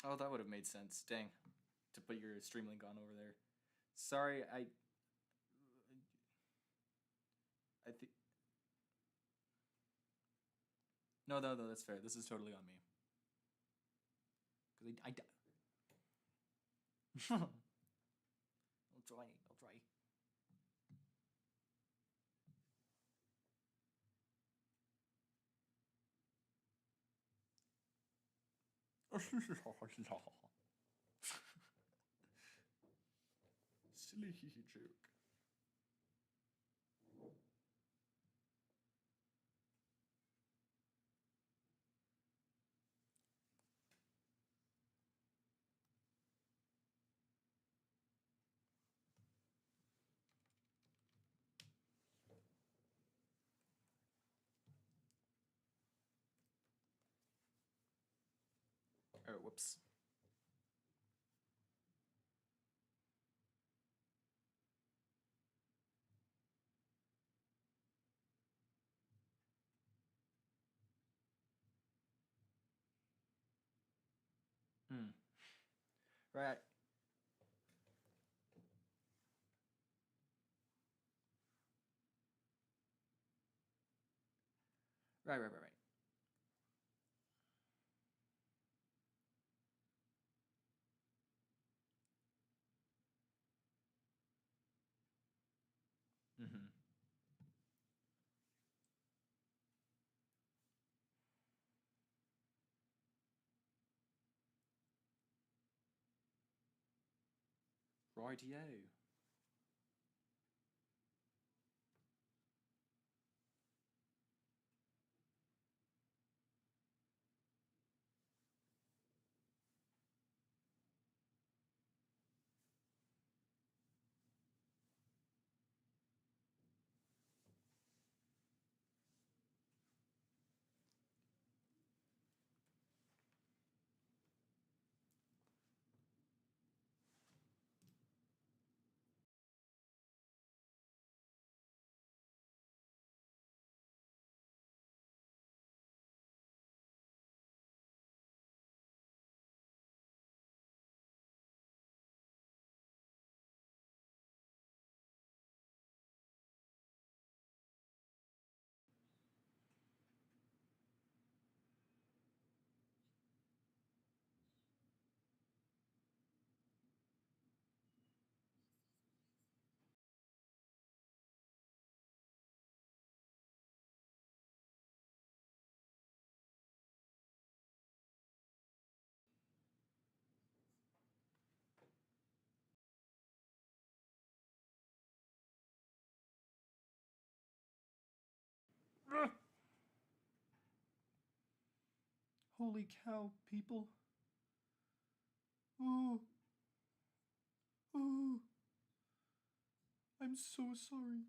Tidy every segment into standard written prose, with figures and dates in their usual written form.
Oh, that would have made sense. Dang. To put your stream link on over there. Sorry, I think no, that's fair. This is totally on me. Cuz I'll try. I'll try. Silly joke. Oh, whoops. Hmm. Right. Right. Mm-hmm. Rightio. Holy cow, people. Oh, oh, I'm so sorry.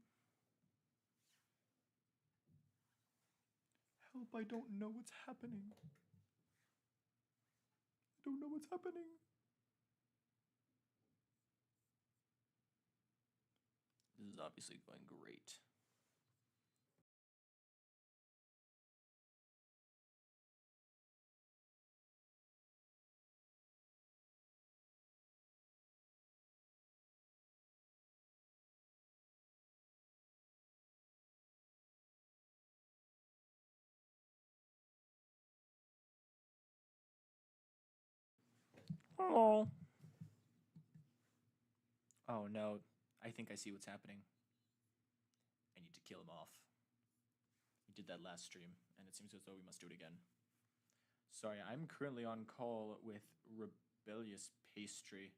Help, I don't know what's happening. I don't know what's happening. This is obviously going great. Oh. Oh no. I think I see what's happening. I need to kill him off. We did that last stream, and it seems as though we must do it again. Sorry, I'm currently on call with Rebellious Pastry,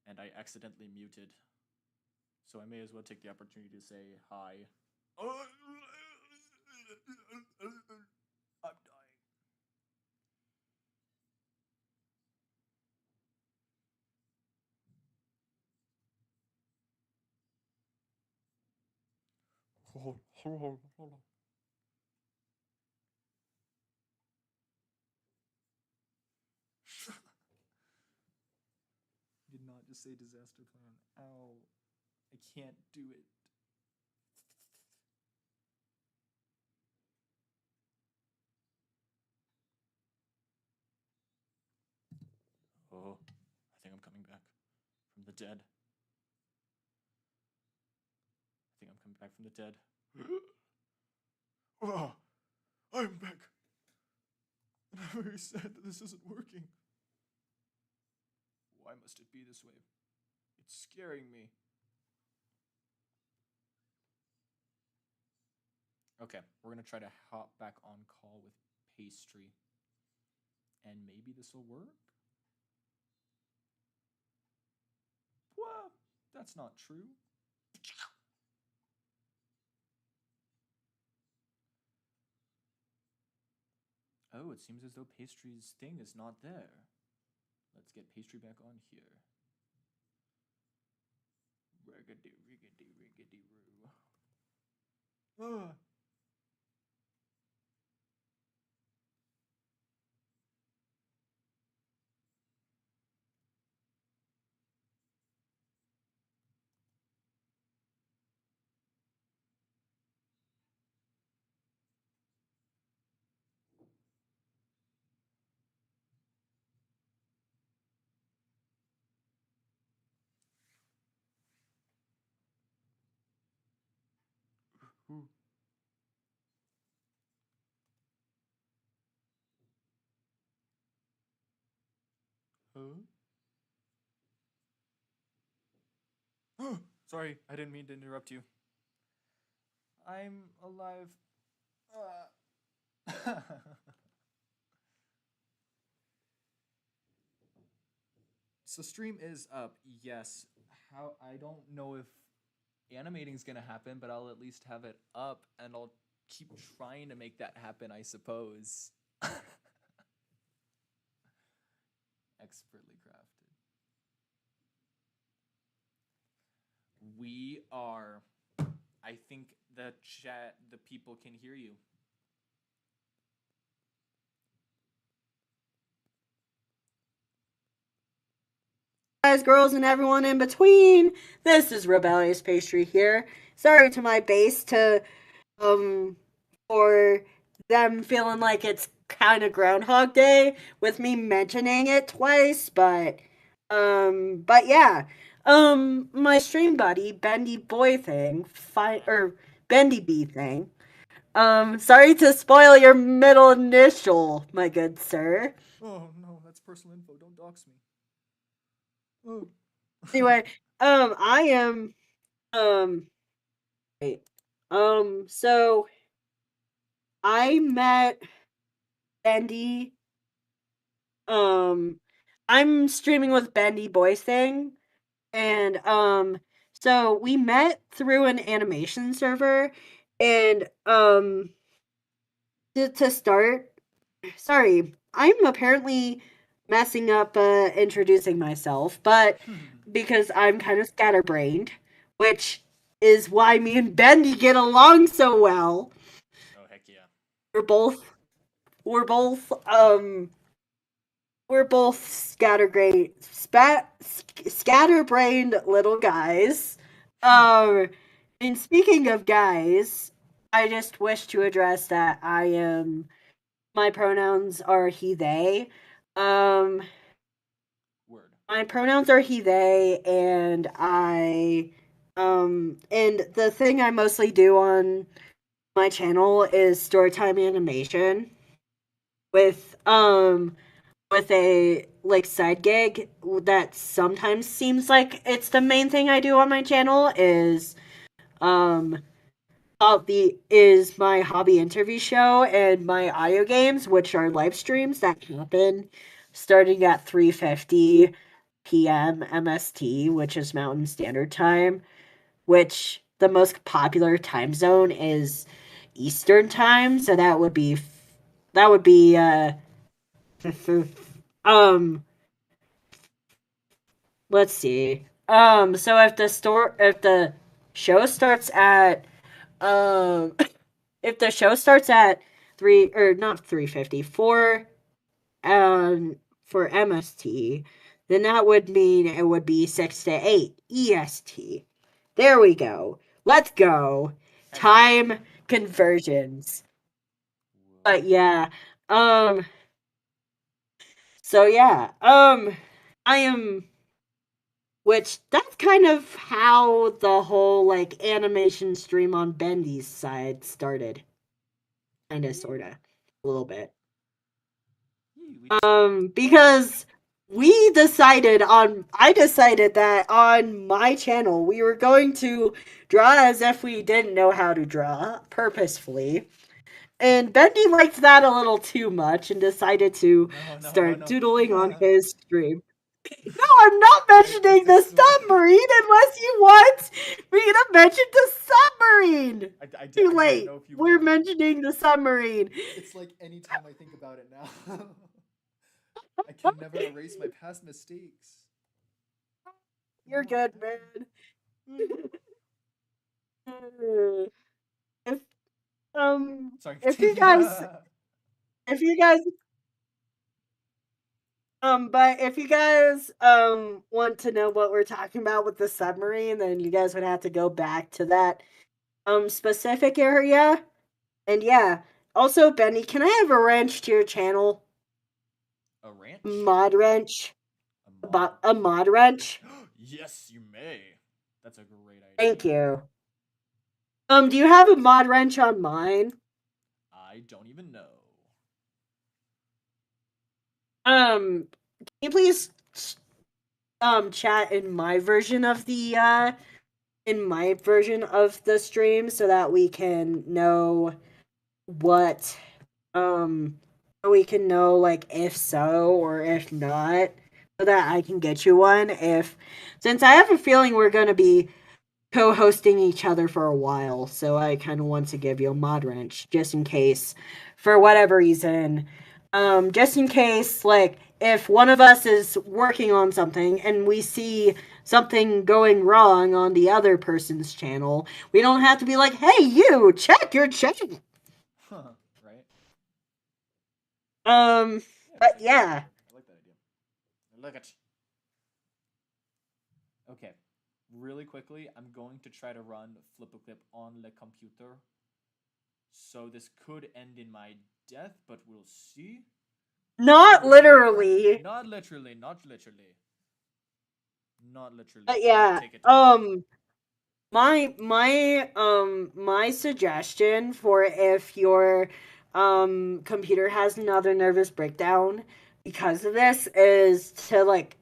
and I accidentally muted. So I may as well take the opportunity to say hi. I'm dying. Hold on. Did not just say disaster plan. Ow. I can't do it. I'm coming back from the dead. I think I'm coming back from the dead. Oh, I'm back. And I'm very sad that this isn't working. Why must it be this way? It's scaring me. Okay, we're gonna try to hop back on call with Pastry. And maybe this will work? Well, that's not true. Oh, it seems as though Pastry's thing is not there. Let's get Pastry back on here. Riggedy, riggedy, riggedy, roo. Ah. Ooh. Huh? Sorry, I didn't mean to interrupt you. I'm alive. So stream is up, yes. How I don't know if animating's gonna happen, but I'll at least have it up, and I'll keep trying to make that happen, I suppose. Expertly crafted. We are. I think the chat, the people can hear you. Guys, girls, and everyone in between. This is Rebellious Pastry here. Sorry to my base for them feeling like it's kind of Groundhog Day with me mentioning it twice, but yeah. My stream buddy, Bendy Boy thing, or Bendy B thing. Sorry to spoil your middle initial, my good sir. Oh no, that's personal info. Don't dox me. Oh. Anyway, I am, um, wait. So I met Bendy. Um, I'm streaming with Bendy Boys thing, and so we met through an animation server, and to start, sorry, I'm apparently messing up introducing myself, but because I'm kind of scatterbrained, which is why me and Bendy get along so well. Oh heck yeah. We're both we're both um we're both scatterbrained little guys. Um and speaking of guys, I just wish to address that my pronouns are he they. Um Word. my pronouns are he they, and and the thing I mostly do on my channel is storytime animation with a like side gig that sometimes seems like it's the main thing I do on my channel is um my hobby interview show and my audio games, which are live streams that happen starting at 3:50 p.m. MST, which is Mountain Standard Time, which the most popular time zone is Eastern Time, so that would be um let's see. So if the show starts at um if the show starts at 3 or not 3:50, 4 for MST, then that would mean it would be 6 to 8 EST. There we go. Let's go. Time conversions. But yeah. Um so yeah. I am Which that's kind of how the whole like animation stream on Bendy's side started. Kinda sorta. A little bit. We just Because I decided that on my channel we were going to draw as if we didn't know how to draw purposefully. And Bendy liked that a little too much and decided to start doodling on no. his stream. No, I'm not mentioning the This one. submarine unless you want me to mention the submarine. I Too didn't late. know if you We're would. mentioning the submarine. It's like any time I think about it now. I can never erase my past mistakes. You're good, man. if Sorry, if you continue. guys if you guys but if you guys want to know what we're talking about with the submarine, then you guys would have to go back to that specific area. And yeah. Also, Benny, can I have a wrench to your channel? A ranch? Mod wrench. A mod? A mod wrench. Yes, you may. That's a great idea. Thank you. Do you have a mod wrench on mine? I don't even know. Can you please chat in my version of the stream so that we can know what we can know like if so or if not, so that I can get you one. If since I have a feeling we're gonna be co-hosting each other for a while, so I kind of want to give you a mod wrench just in case, for whatever reason, just in case, like if one of us is working on something and we see something going wrong on the other person's channel, we don't have to be like, "Hey, you, check your channel." Right? But yeah. I like that idea. Look at. Okay, really quickly, I'm going to try to run flip a clip on the computer. So this could end in my death, but we'll see. Not literally. Not literally, not literally. Not literally. But yeah. Take it down. My suggestion for if your computer has another nervous breakdown because of this is to like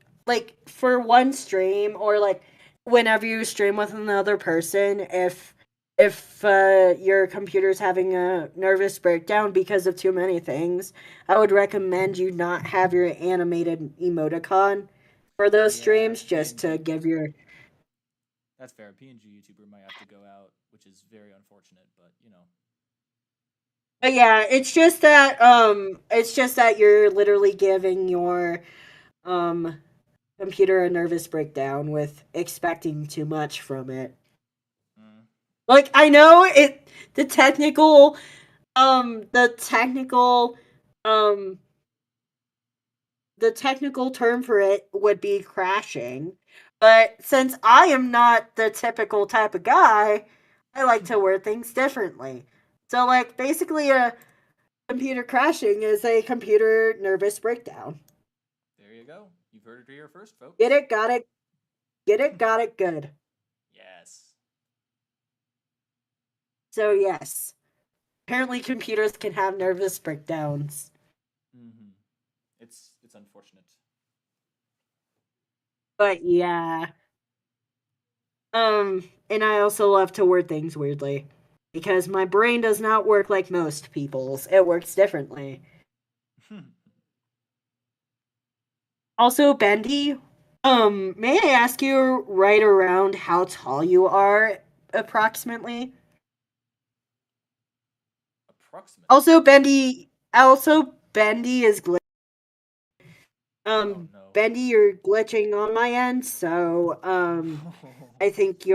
for one stream or like whenever you stream with another person, if your computer's having a nervous breakdown because of too many things, I would recommend you not have your animated emoticon for those streams, just to give your. That's fair. PNG YouTuber might have to go out, which is very unfortunate, but you know. But yeah, it's just that you're literally giving your um computer a nervous breakdown with expecting too much from it. Like I know the technical the technical um the technical term for it would be crashing. But since I am not the typical type of guy, I like to word things differently. So like basically a computer crashing is a computer nervous breakdown. There you go. You've heard it here first, folks. Get it, got it. Get it, got it, good. Yes. So yes. Apparently computers can have nervous breakdowns. Mm-hmm. It's unfortunate. But yeah. And I also love to word things weirdly. Because my brain does not work like most people's. It works differently. Also, Bendy, may I ask you right around how tall you are approximately? Approximately. Also, Bendy is glitching. Oh, no. Bendy, you're glitching on my end, so I think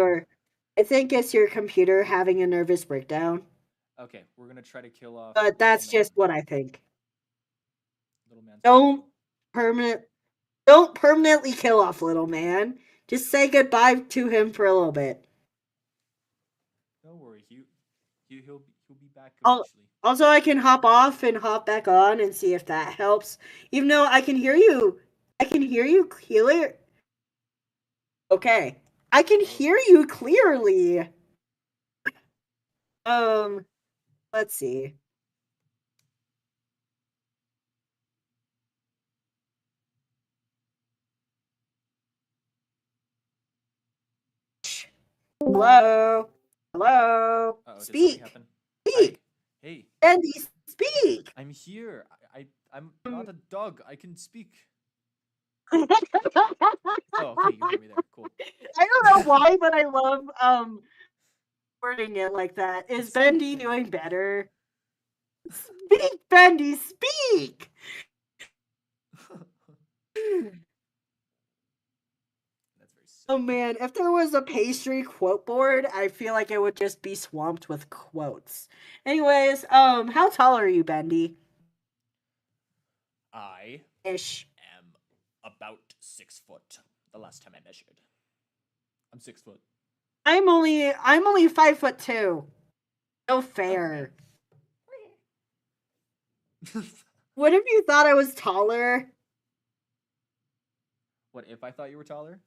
it's your computer having a nervous breakdown. Okay, we're gonna try to kill off. But that's just what I think. Little man. Don't permanently kill off Little Man. Just say goodbye to him for a little bit. Don't worry, he'll be back eventually. Also, I can hop off and hop back on and see if that helps. Even though I can hear you clear. Okay. I can hear you clearly. Let's see. Hello? Hello? Uh-oh, did something Speak! happen? Hi. Speak! Hey, Andy, speak! I'm here. I'm not a dog. I can speak. I Oh, okay, you hear me there. Cool. don't know why, but I love wording it like that. Is Speak, Bendy Bendy. doing better? Speak, Bendy, speak! That's very Oh silly. man, if there was a pastry quote board, I feel like it would just be swamped with quotes. Anyways, how tall are you, Bendy? I Ish. am about 6 foot. The last time I measured. I'm 6 foot. I'm only 5'2". No fair. Okay. What if you thought I was taller? What if I thought you were taller?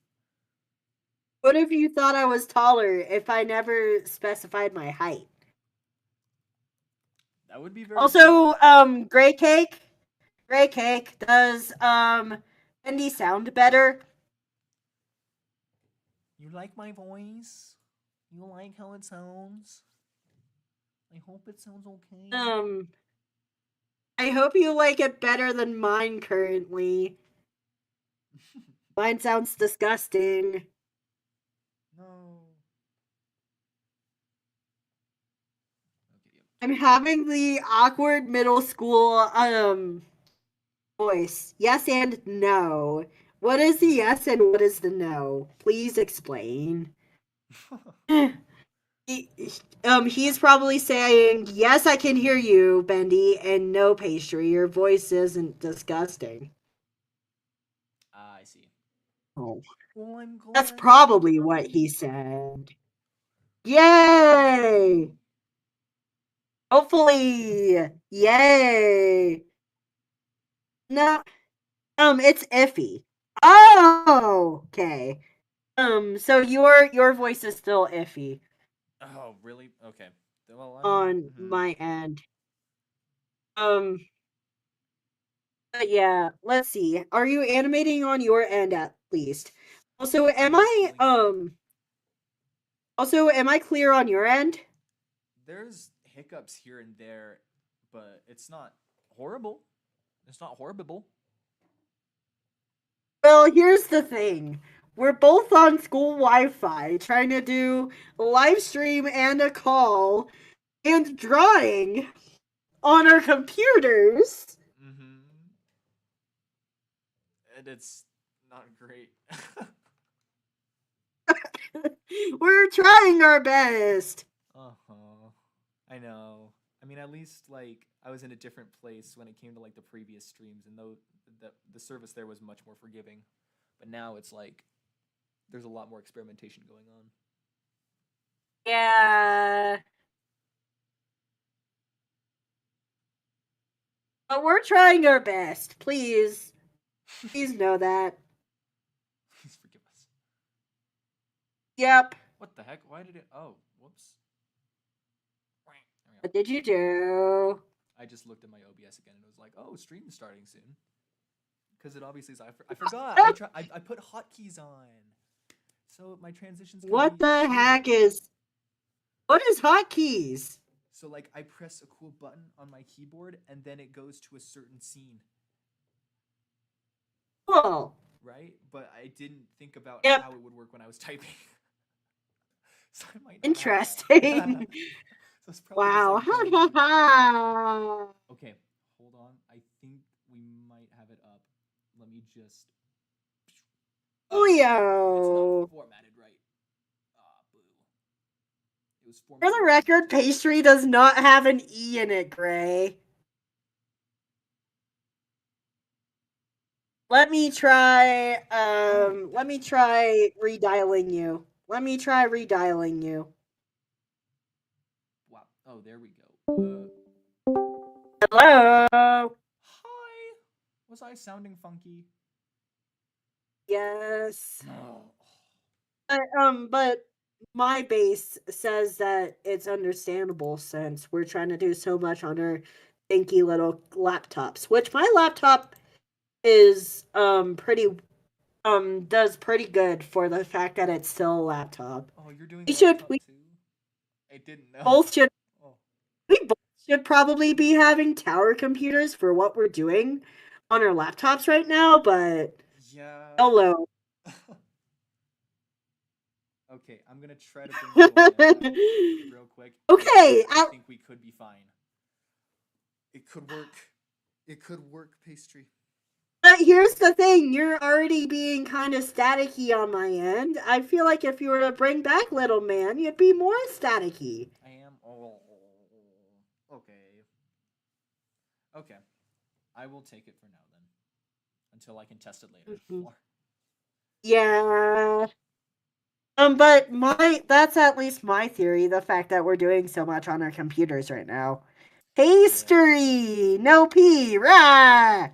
What if you thought I was taller if I never specified my height? That would be very true. Also, gray cake. Gray cake. Does Bendy sound better? You like my voice? You like how it sounds? I hope it sounds okay. I hope you like it better than mine currently. Mine sounds disgusting. No. Okay. I'm having the awkward middle school voice. Yes and no. What is the yes and what is the no? Please explain. He's probably saying, yes, I can hear you, Bendy, and no, pastry. Your voice isn't disgusting. I see. Oh. Well, I'm That's glad you're probably what happy. he said. Yay! Hopefully. Yay! No, it's iffy. Oh, okay. So your voice is still iffy Oh, really? Okay. Well, I mean, on my end. Um, but yeah, let's see. Are you animating on your end at least? Also, I am am I pulling it up. clear on your end? There's hiccups here and there, but it's not horrible. It's not horrible. Well, here's the thing. We're both on school Wi-Fi trying to do a live stream and a call and drawing on our computers. Mm-hmm. And it's not great. We're trying our best. Uh-huh. I know. I mean, at least like I was in a different place when it came to like the previous streams, and though the service there was much more forgiving, but now it's like there's a lot more experimentation going on. Yeah. But we're trying our best. Please. Please know that. Please forgive us. Yep. What the heck? Why did it? Oh, whoops. There we go. What did you do? I just looked at my OBS again and it was like, oh, stream's starting soon. Because it obviously is. I forgot. I put hotkeys on, so my transitions kind of What the heck shitty. is. What is hotkeys? So like I press a cool button on my keyboard and then it goes to a certain scene, Oh. right? But I didn't think about Yep. how it would work when I was typing. So I might not have that. Interesting. So it's probably just Wow. like Ha going ha like that. ha. Okay, hold on. I think we might have it up. Let me just. Oh, it's not Leo. formatted right. Ah, boo. It was For the formatted wrong. record, pastry does not have an E in it, Gray. Let me try Oh, let me that's why. try redialing you. Let me try redialing you. Wow. Oh, there we go. Hello. Hi. Was I sounding funky? Yes. No. But my base says that it's understandable since we're trying to do so much on our dinky little laptops, which my laptop is pretty does pretty good for the fact that it's still a laptop. Oh, you're doing We should laptop we too? I didn't know. both should Oh, we both should probably be having tower computers for what we're doing on our laptops right now, but yeah. hello. Okay, I'm gonna try to bring joy real quick, and Okay, I think we could be fine. It could work. It could work, pastry. but here's the thing, you're already being kind of staticky on my end. I feel like if you were to bring back Little Man, you'd be more staticky. I am. Oh, okay. Okay. I will take it for now then, until I can test it later. Mhm. More. Yeah. But my that's at least my theory, the fact that we're doing so much on our computers right now. Yeah. Pastry! No P! Rah!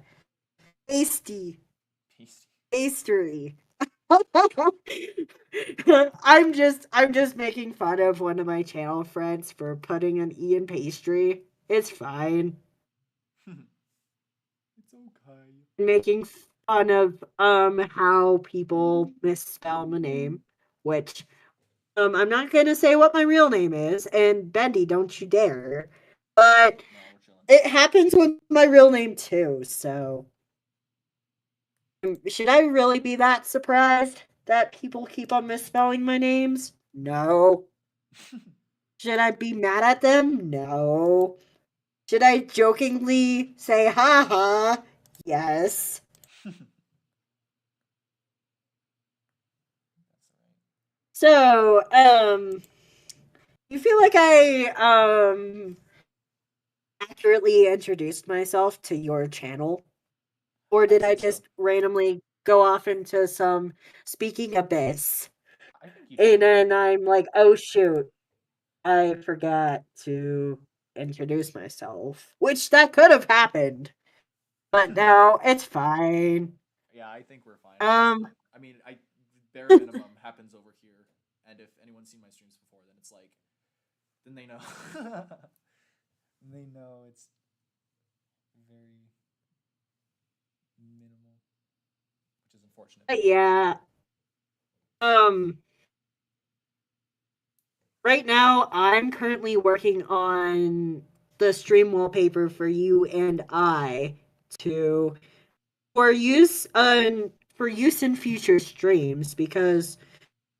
Pasty. Pasty. Pastry. I'm just making fun of one of my channel friends for putting an E in pastry. It's fine. It's okay. Making fun of how people misspell my name, which I'm not gonna say what my real name is, and Bendy, don't you dare. But No, we're chilling. it happens with my real name too, so should I really be that surprised that people keep on misspelling my names? No. Should I be mad at them? No. Should I jokingly say ha ha? Yes. That's alright. So, you feel like I accurately introduced myself to your channel? Or I did I think so. just randomly go off into some speaking abyss? I think you did. And then I'm like, oh shoot, I forgot to introduce myself. Which that could have happened. But no, it's fine. Yeah, I think we're fine, honestly. Um I mean, I bare minimum happens over here, and if anyone's seen my streams before, then it's like, then they know. They know it's very minimal, which is unfortunate. yeah. Um right now I'm currently working on the stream wallpaper for you and I to for use in future streams because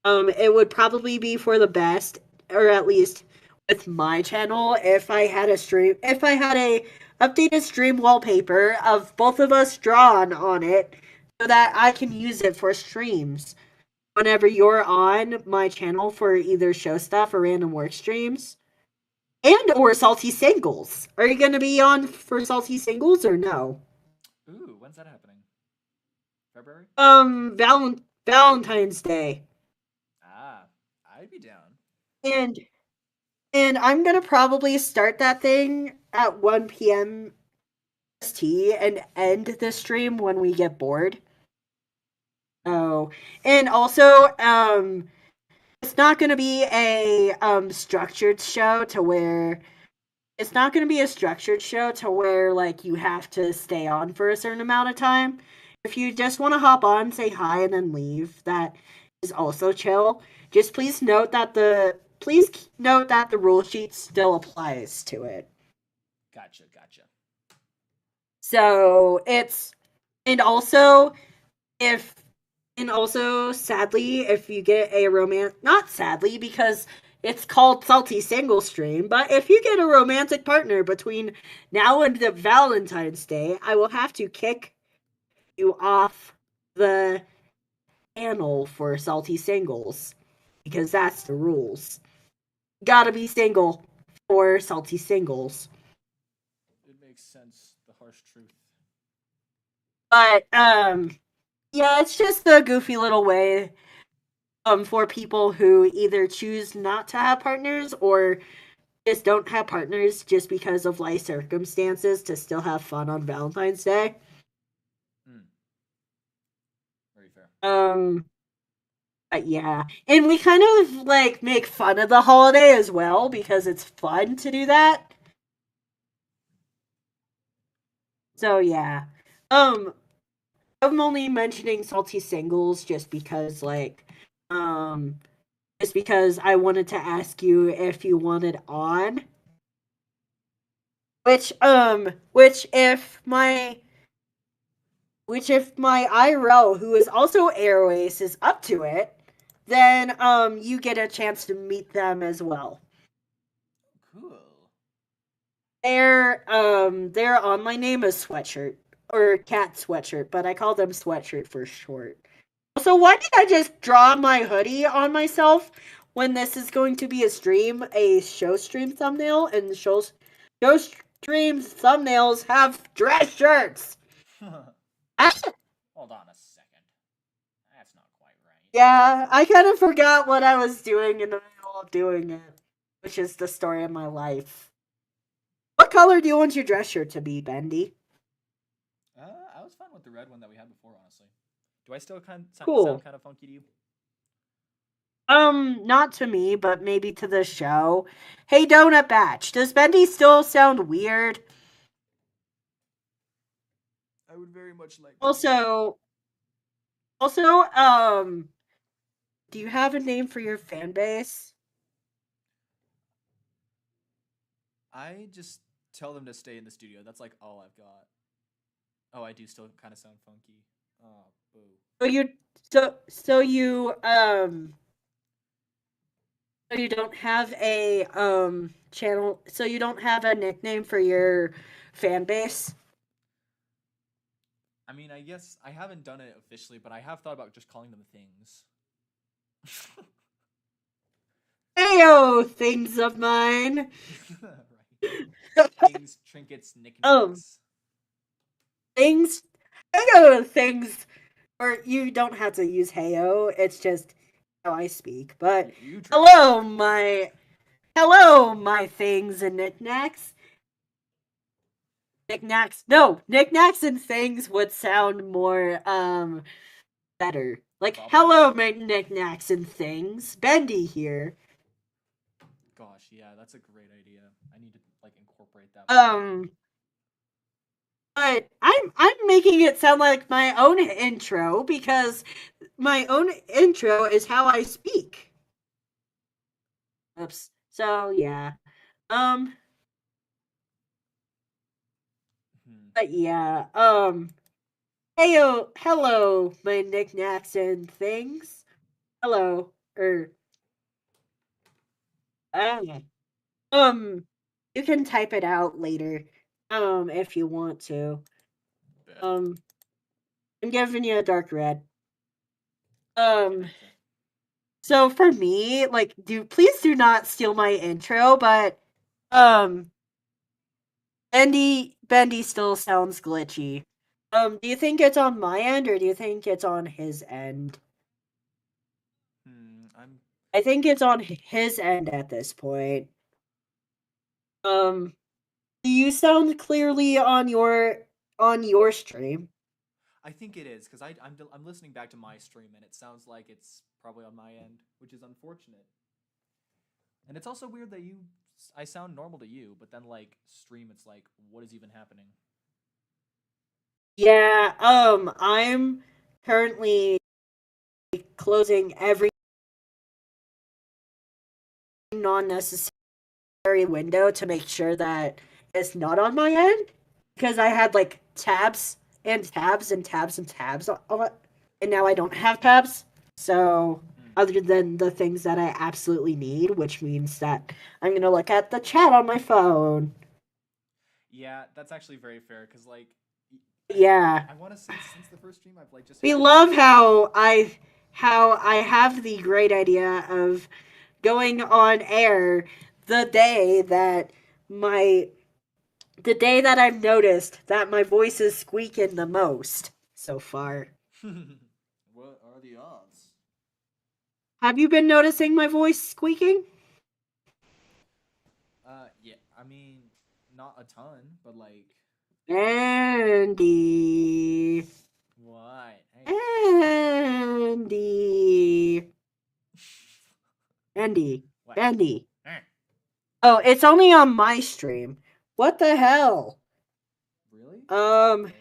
it would probably be for the best, or at least with my channel, if I had a updated stream wallpaper of both of us drawn on it so that I can use it for streams whenever you're on my channel for either show stuff or random work streams and or salty singles. Are you going to be on for salty singles or no? Ooh, when's that happening? February? Valentine's Day. Ah, I'd be down. And I'm gonna probably start that thing at 1 p.m. ST and end the stream when we get bored. Oh, and also, it's not gonna be a structured show to where it's not gonna be a structured show to where like you have to stay on for a certain amount of time. If you just want to hop on, say hi, and then leave, that is also chill. Just please note that the rule sheet still applies to it. Gotcha, gotcha. So it's and also if and also sadly if you get a romance, not sadly because it's called salty single stream, but if you get a romantic partner between now and the Valentine's Day, I will have to kick you off the channel for salty singles because that's the rules. Gotta be single for salty singles. It makes sense. The harsh truth. But yeah, it's just a goofy little way for people who either choose not to have partners or just don't have partners just because of life circumstances to still have fun on Valentine's Day. Mm, very fair. Um Yeah, and we kind of like make fun of the holiday as well because it's fun to do that. So yeah, um, I'm only mentioning salty singles um, just because I wanted to ask you if you wanted on. Which if my IRL, who is also Airways, is up to it, then you get a chance to meet them as well. Cool. Their online name is Sweatshirt or Cat Sweatshirt, but I call them Sweatshirt for short. So why did I just draw my hoodie on myself when this is going to be a show stream thumbnail, and show stream thumbnails have dress shirts? Ah, Hold on a second. That's not quite right. yeah, I kind of forgot what I was doing in the middle of doing it, which is the story of my life. What color do you want your dress shirt to be, Bendy? I was fine with the red one that we had before, honestly. Do I still sound Cool. kind of funky to you? Not to me, but maybe to the show. Hey, Donut Batch, does Bendy still sound weird? I would very much like to know. Also, also, do you have a name for your fan base? I just tell them to stay in the studio. That's like all I've got. Oh, I do still kind of sound funky. Oh, boo. So you, so you don't have a channel. So you don't have a nickname for your fan base. I mean, I guess I haven't done it officially, but I have thought about just calling them things. Heyo, things of mine. Right. Things, trinkets, um, knickknacks. things. Heyo, things. Or you don't have to use heyo. It's just how I speak. But You try. hello, my things and knickknacks. Knickknacks. No, knickknacks and things would sound more better. Like, Bubbly? hello, my knickknacks and things. Bendy here. Gosh, yeah, that's a great idea. I need to like incorporate that more. Um, but I'm making it sound like my own intro because my own intro is how I speak. Oops. So yeah. Um, Hmm. but yeah. Hello, my knickknacks and things. Hello, um, um, you can type it out later, if you want to. Bet. Um, I'm giving you a dark red. Um, Gotcha. so for me, like, please do not steal my intro, but um, Bendy still sounds glitchy. Do you think it's on my end or do you think it's on his end? I'm. I think it's on his end at this point. Um, do you sound clearly on your stream? I think it is because I'm listening back to my stream and it sounds like it's probably on my end, which is unfortunate. And it's also weird that I sound normal to you, but then like stream, it's like, what is even happening? Yeah, I'm currently closing every non-necessary window to make sure that it's not on my end because I had like tabs and tabs and tabs and tabs on, and now I don't have tabs. So Hmm. other than the things that I absolutely need, which means that I'm gonna look at the chat on my phone. Yeah, that's actually very fair because like, Yeah, I want to since the first stream I've like just we had love how I have the great idea of going on air the day that my the day that I've noticed that my voice is squeaking the most so far. what are the odds? Have you been noticing my voice squeaking? Yeah, I mean, not a ton, but like, Andy. what? Hey, Andy. Andy. What? Andy. Oh, it's only on my stream. What the hell? Really? What?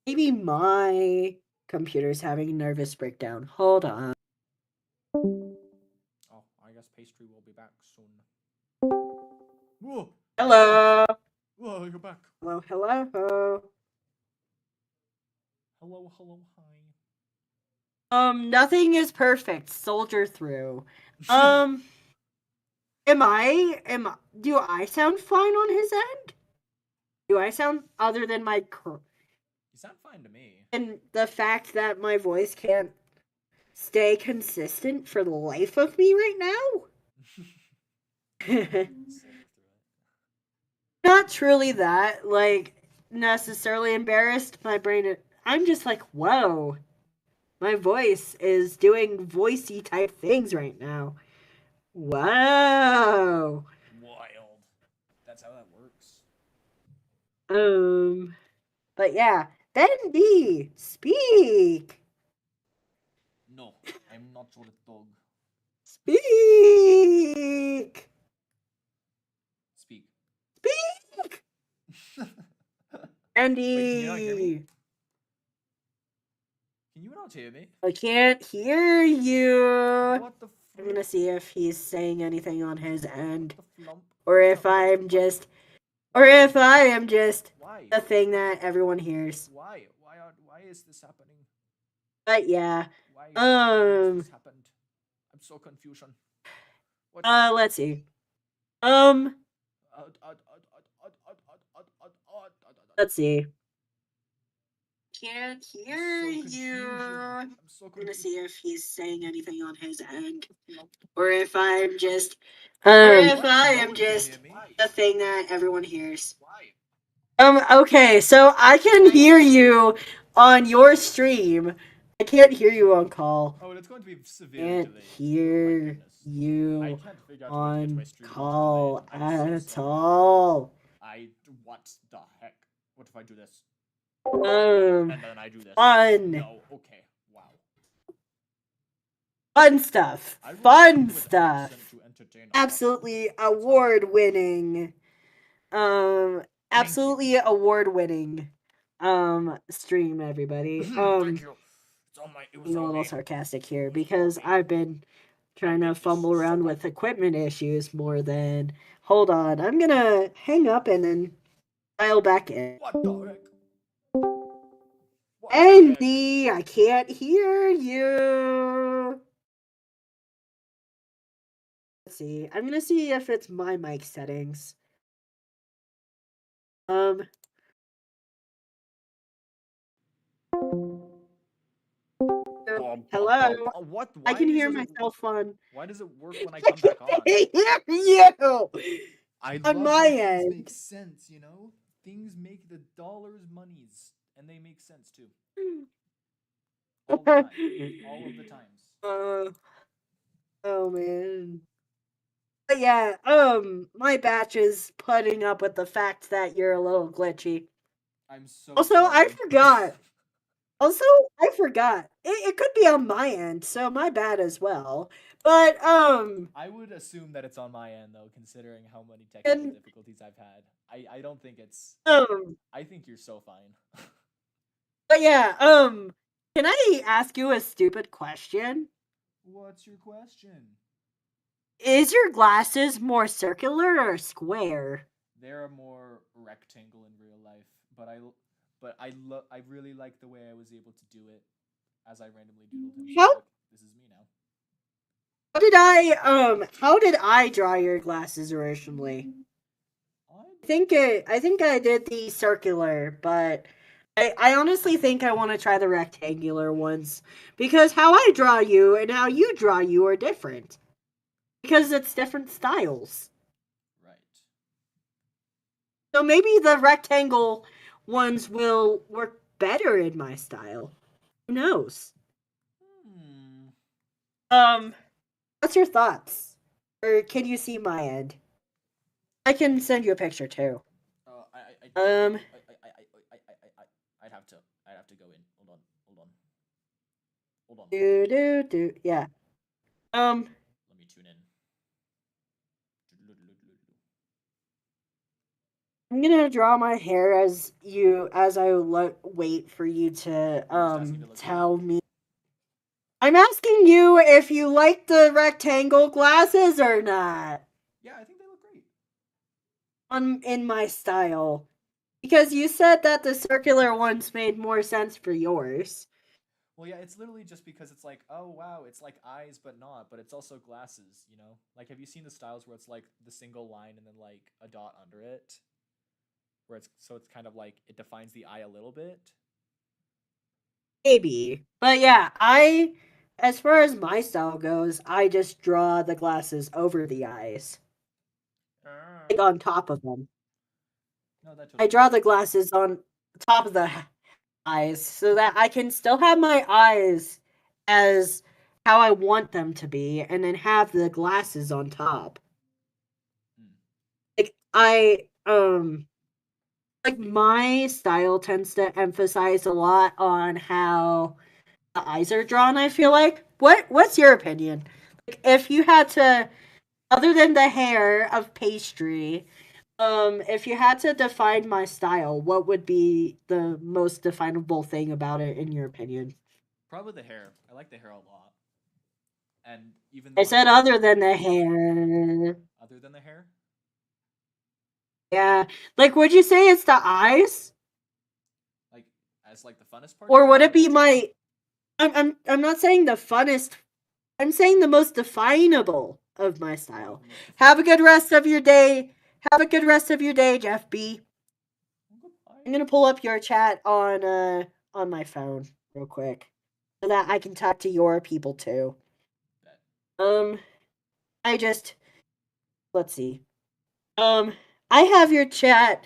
Maybe my computer's having a nervous breakdown. Hold on. Oh, I guess pastry will be back soon. Whoa! Hello. Whoa, you're back. Hello, hello. Hello, hi. Nothing is perfect. Soldier through. Do I sound fine on his end? Do I sound other than my You sound fine to me. and the fact that my voice can't stay consistent for the life of me right now? Not truly that, like, necessarily embarrassed. I'm just like, whoa. My voice is doing voicey type things right now. Wow. Wild. That's how that works. But yeah, Ben B, speak. No, I'm not your dog. Speak. Speak. Speak. Andy. Wait, can you not hear me? Can you not hear me? I can't hear you. What the I'm gonna see if he's saying anything on his end. What the flump? Or if I am just Why? the thing that everyone hears. Why? Why is this happening? But yeah. Why has this happened? I'm so confusion. Let's see. Let's see. Can't hear you. I'm gonna see if he's saying anything on his end. Or if I'm just the thing that everyone hears. Okay, so I can hear you on your stream. I can't hear you on call. Oh, it's going to be severely Can't hear you on call at all. What the heck? What if I do this? And then I do this. Fun. No, okay. Wow. Fun stuff. Fun stuff. Absolutely award winning. Absolutely award winning. Stream, everybody. Thank you. Being a little sarcastic here because I've been trying to fumble around with equipment issues more than. Hold on, I'm gonna hang up and then dial back in. What the heck? Andy, I can't hear you. Let's see. I'm gonna see if it's my mic settings. Hello. What? I can hear myself on. Why does it work when I come back on? I hear you. I on love my how things end. make sense, you know? Things make the dollars monies, and they make sense too. All the time. All of the times. Oh man. But yeah, my batch is putting up with the fact that you're a little glitchy. I'm so Also, sorry. I forgot. It could be on my end, so my bad as well. But I would assume that it's on my end though, considering how many technical difficulties I've had. I don't think it's I think you're so fine. But yeah, can I ask you a stupid question? What's your question? Is your glasses more circular or square? They're more rectangle in real life, but I really like the way I was able to do it as I randomly doodled him. How Like, this is me now. How did I draw your glasses originally? I think I did the circular, but I honestly think I want to try the rectangular ones because how I draw you and how you draw you are different. Because it's different styles. Right. So maybe the rectangle ones will work better in my style. Who knows? What's your thoughts? Or can you see my end? I can send you a picture too. I'd have to go in. Hold on. Yeah. Let me tune in. I'm gonna draw my hair as I wait for you to You're just asking if it looks great. tell me. I'm asking you if you like the rectangle glasses or not Yeah, I think they look great. on in my style. Because you said that the circular ones made more sense for yours. Well, yeah, it's literally just because it's like, oh wow, it's like eyes but not, but it's also glasses, you know? Like, have you seen the styles where it's like the single line and then like a dot under it? Where it's kind of like it defines the eye a little bit. Maybe. But yeah, as far as my style goes, I just draw the glasses over the eyes. Like on top of them. No, that I totally makes draw the sense. glasses on top of the eyes so that I can still have my eyes as how I want them to be and then have the glasses on top. Mm. Like like my style tends to emphasize a lot on how the eyes are drawn, I feel like. What's your opinion? Like if you had to, other than the hair of pastry, if you had to define my style, what would be the most definable thing about it in your opinion? Probably the hair. I like the hair a lot. And even I though said I'm other than the hair. other than the hair, Yeah. Like would you say it's the eyes? like as like the funnest part Or about would it, it be or my I'm not saying the funnest, I'm saying the most definable of my oh, style. the most Have a definable. good rest of your day. Have a good rest of your day, Jeff B. Goodbye. I'm gonna pull up your chat on my phone real quick so that I can talk to your people too. Bet. Um, I just let's see. Um, I have your chat.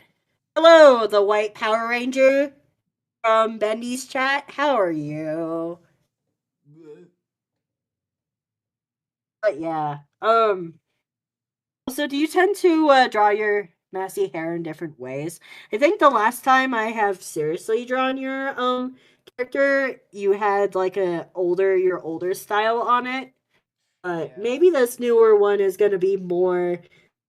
Hello, the White Power Ranger from Bendy's chat. How are you? But yeah. Also, do you tend to draw your messy hair in different ways? I think the last time I have seriously drawn your character, you had like your older style on it. But Yeah, maybe this newer one is gonna be more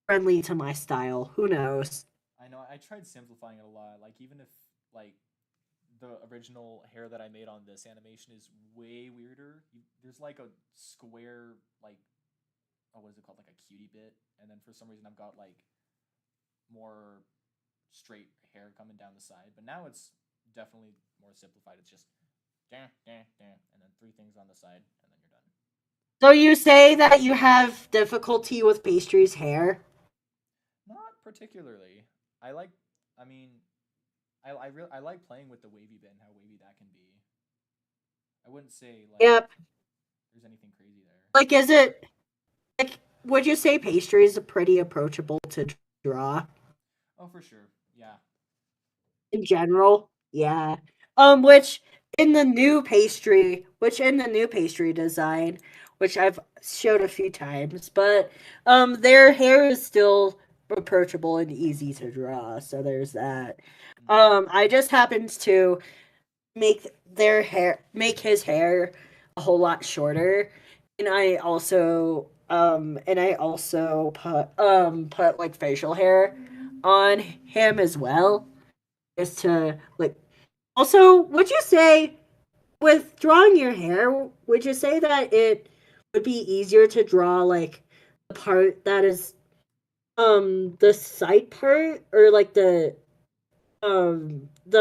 friendly to my style. Who knows? I know. I tried simplifying it a lot. Like even if like the original hair that I made on this animation is way weirder. There's like a square like oh what is it called like a cutie bit, and then for some reason I've got like more straight hair coming down the side. But now it's definitely more simplified. It's just and then three things on the side, and then you're done. So you say that you have difficulty with pastry's hair? Not particularly. I like. I mean, I like playing with the wavy bit and how wavy that can be. I wouldn't say like Yep. there's anything crazy there. Like, is it like? Would you say pastry is pretty approachable to draw? Oh, for sure. Yeah. In general. Yeah. Which in the new pastry design, which I've showed a few times, but their hair is still approachable and easy to draw. So there's that. Mm. I just happened to make his hair a whole lot shorter, and I also put like facial hair on him as well, just to like. Also, would you say with drawing your hair, would you say that it would be easier to draw like the part that is the side part, or like the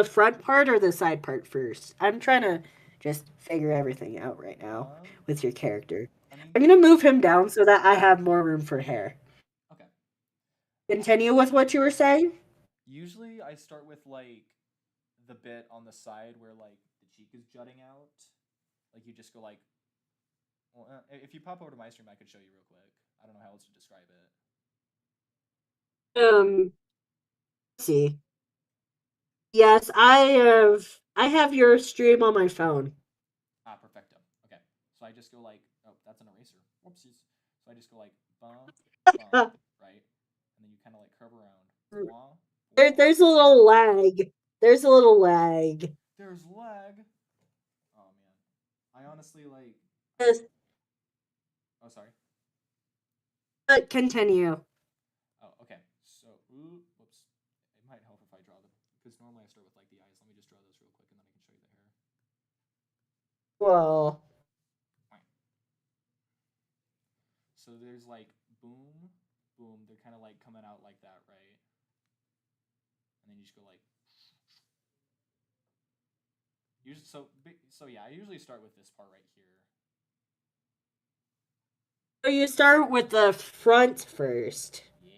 front part or the side part first? I'm trying to just figure everything out right now Um. with your character. I mean, I'm gonna move him down so that I have more room for hair. okay. Continue with what you were saying. Usually, I start with like the bit on the side where like the cheek is jutting out. Like you just go like, well, if you pop over to my stream, I could show you real quick. I don't know how else to describe it. Let's see. Yes, I have your stream on my phone. Ah, perfecto. Okay. So I just go like, oh, that's an eraser. Whoopsies. So I just go like, bum, bum, right? And then you kind of like curve around. Blah, blah. There's a little lag. There's a little lag. There's lag. Oh man. I honestly like. Yes. Oh, sorry. But continue. Oh, okay. So, whoops. It might help if I draw them because normally I start with like the eyes. Let me just draw those real quick and then I can show you the hair. Well, So there's like boom, boom. They're kind of like coming out like that, right? And then you just go like. So yeah. I usually start with this part right here. so you start with the front first. Yeah.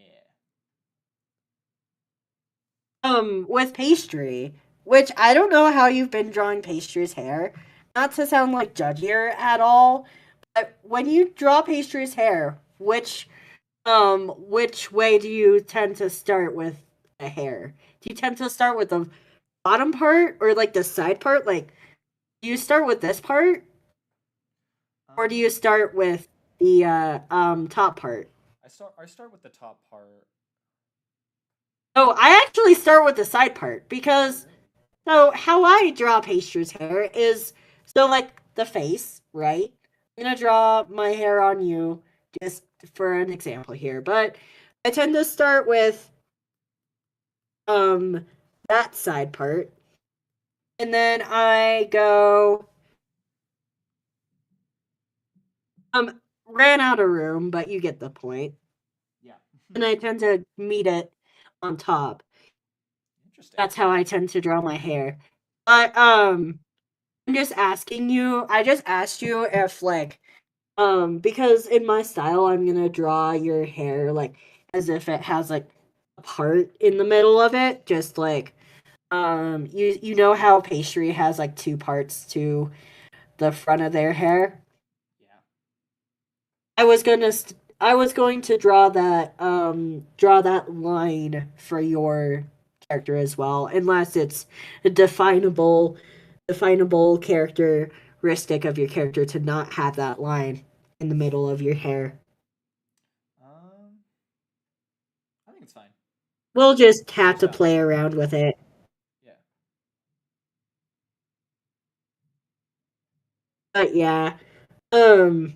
With pastry, which I don't know how you've been drawing pastry's hair. Not to sound like judgier at all, but when you draw pastry's hair, which way do you tend to start with the hair? Do you tend to start with the bottom part or like the side part? Like, do you start with this part or do you Um, start with the top part? I start with the top part. Oh, I actually start with the side part Oh because really? so how I draw pastry's hair is so like the face, right? I'm gonna draw my hair on you just for an example here, but I tend to start with um that side part, and then I go ran out of room, but you get the point. Yeah. And I tend to meet it on top. Interesting. That's how I tend to draw my hair. But I'm just asking you. I just asked you if like because in my style I'm gonna draw your hair like as if it has like a part in the middle of it, just like you know how pastry has like two parts to the front of their hair. Yeah. I was going to draw that line for your character as well, unless it's a definable characteristic of your character to not have that line in the middle of your hair. Um, I think it's fine. We'll just It's your have to style. play around with it. Yeah. But yeah. Um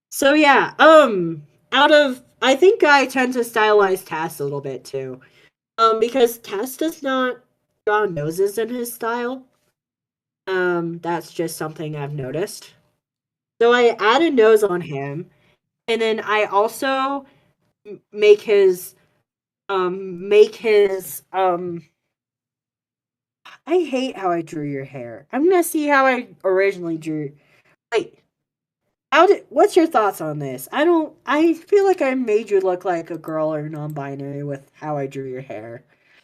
so yeah, out of I think I tend to stylize Tass a little bit too. Because Tass does not draw noses in his style. That's just something I've noticed. So I add a nose on him, and then I also make his. I hate how I drew your hair. I'm gonna see how I originally drew. Wait, what's your thoughts on this? I feel like I made you look like a girl or non-binary with how I drew your hair.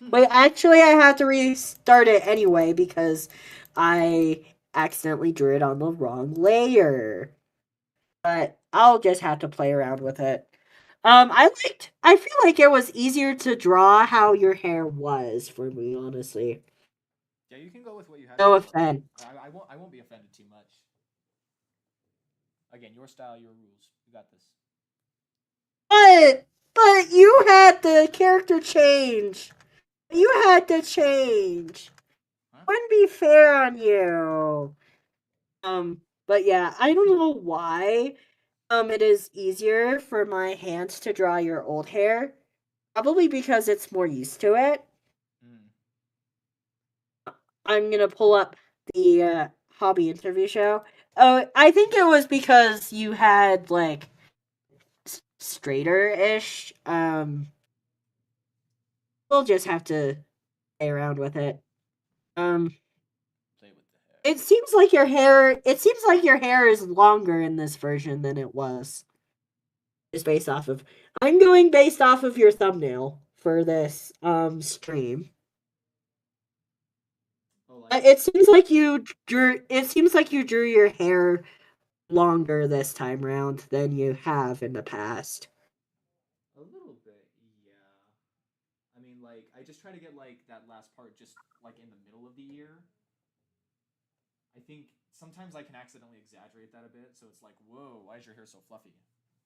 Wait, actually I have to restart it anyway because I accidentally drew it on the wrong layer. But I'll just have to play around with it. I feel like it was easier to draw how your hair was for me, honestly. Yeah, you can go with what you had No before. offense. I won't be offended too much. Again, your style, your rules. You got this. But you had the character change. You had to change. Huh? Wouldn't be fair on you. But yeah, I don't know why. It is easier for my hands to draw your old hair. Probably because it's more used to it. Mm. I'm gonna pull up the hobby interview show. Oh, I think it was because you had like straighter ish. We'll just have to play around with it. Um, Play with the hair. it seems like your hair is longer in this version than it was. Just based off of I'm going based off of your thumbnail for this stream. Oh, like It seems like you drew your hair longer this time round than you have in the past. a little bit, yeah. I mean, like I just try to get like that last part just like in the middle of the ear. I think sometimes I can accidentally exaggerate that a bit, so it's like, whoa, why is your hair so fluffy?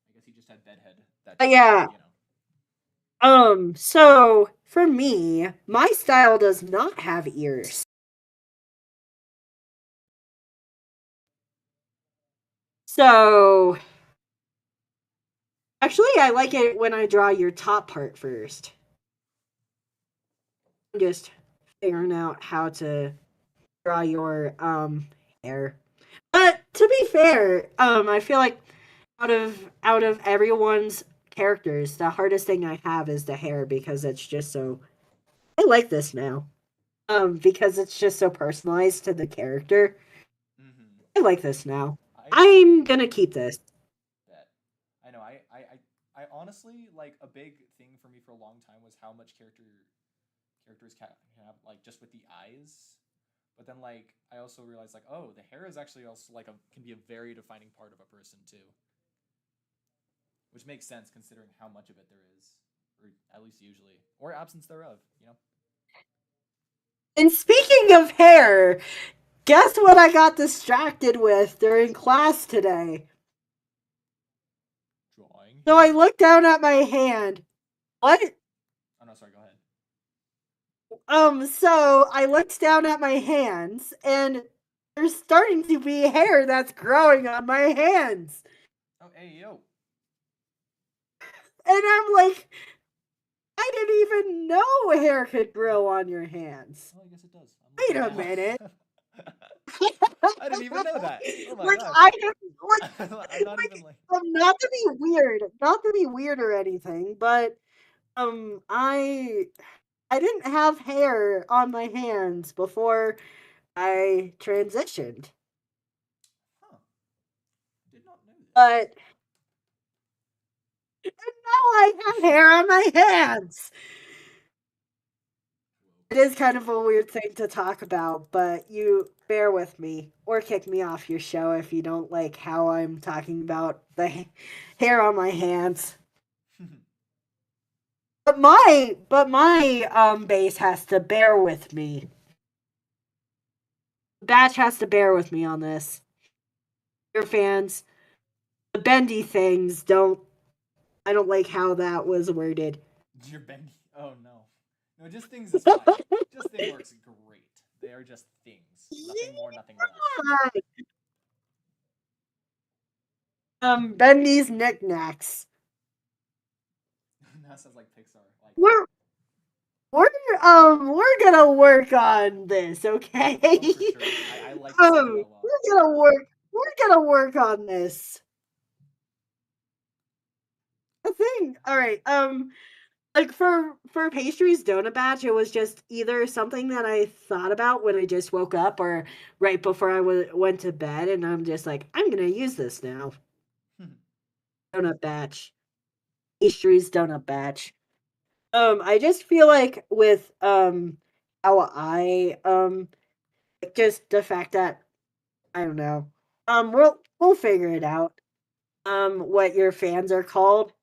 I guess he just had bedhead that day, Yeah. you know. So for me, my style does not have ears. So, actually, I like it when I draw your top part first. I'm just figuring out how to draw your hair. But to be fair, I feel like out of everyone's characters, the hardest thing I have is the hair because it's just so. I like this now. Because it's just so personalized to the character. Mm-hmm. I like this now. I I'm gonna keep this. bet. I know. I honestly like a big thing for me for a long time was how much characters can have like just with the eyes. But then like I also realized like oh the hair is actually also like a can be a very defining part of a person too, which makes sense considering how much of it there is, or at least usually, or absence thereof. You know, And speaking of hair, guess what I got distracted with during class today? drawing So I hair. looked down at my hand. What? Oh no, sorry. Go ahead. So I looked down at my hands and there's starting to be hair that's growing on my hands. Oh hey yo. And I'm like, I didn't even know hair could grow on your hands. Oh, I guess it does. I'm Wait looking a now. minute. I didn't even know that. Oh my Like gosh. I didn't like I'm not even like. not to be weird, not to be weird or anything, but I didn't have hair on my hands before I transitioned. Huh. Did not know this. But now I have hair on my hands. It is kind of a weird thing to talk about, but you bear with me or kick me off your show if you don't like how I'm talking about the hair on my hands. But my base has to bear with me. Batch has to bear with me on this. Your fans, the bendy things don't. I don't like how that was worded. You're bendy. Oh no. No, just things is fine. Just thing works great. They are just things. Nothing more, nothing less. Bendy's knickknacks. That sounds like Pixar. I like it. We're we're we're gonna work on this, okay? Oh, for sure. I like this idea a lot. We're gonna work on this. The thing. All right. Like for pastries donut batch, it was just either something that I thought about when I just woke up or right before I went to bed, and I'm just like, I'm gonna use this now. Donut batch, pastries donut batch. I just feel like with how I just the fact that I don't know. We'll figure it out. What your fans are called.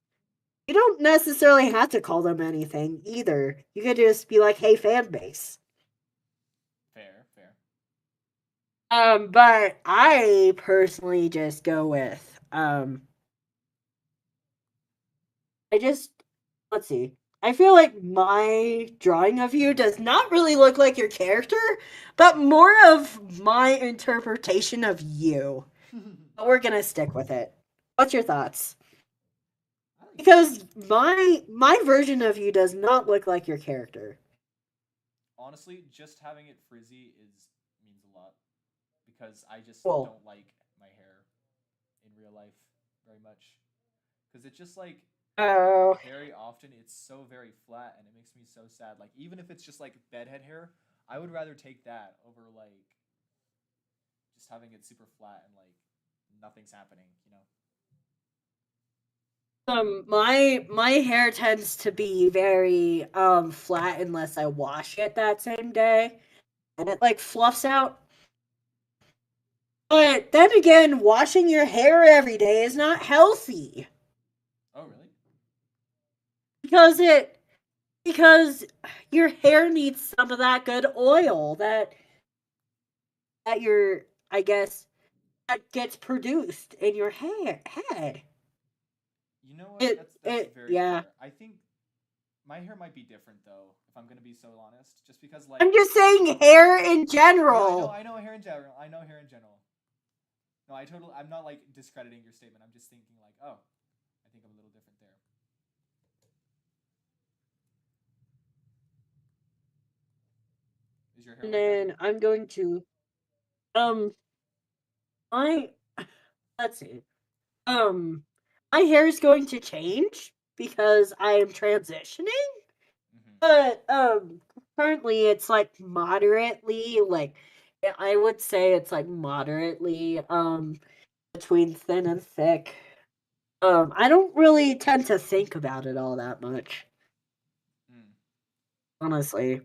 You don't necessarily have to call them anything either. You could just be like, "Hey, fan base." Fair, fair. But I personally just go with I just let's see. I feel like my drawing of you does not really look like your character, but more of my interpretation of you. But we're gonna stick with it. What's your thoughts? I like that. Because my version of you does not look like your character. Honestly, just having it frizzy is means a lot because I just Cool. don't like my hair in real life very much because it's just like Oh, very often it's so very flat and it makes me so sad. Like even if it's just like bedhead hair, I would rather take that over like just having it super flat and like nothing's happening, you know. my hair tends to be very flat unless I wash it that same day, and it like fluffs out. But then again, washing your hair every day is not healthy Oh, really? because it because your hair needs some of that good oil that your I guess that gets produced in your head. You know what? It That's it very yeah. fair. I think my hair might be different though, if I'm gonna be so honest. Just because like I'm just saying hair in no, general. I know hair in general. I know hair in general. No, I'm not like discrediting your statement. I'm just thinking like, oh, I think I'm a little different there. Is your hair And like that then too? I'm going to um I let's see. Um my hair is going to change because I am transitioning, Mm-hmm. but currently it's like moderately like I would say it's like moderately between thin and thick. I don't really tend to think about it all that much, Mm. honestly.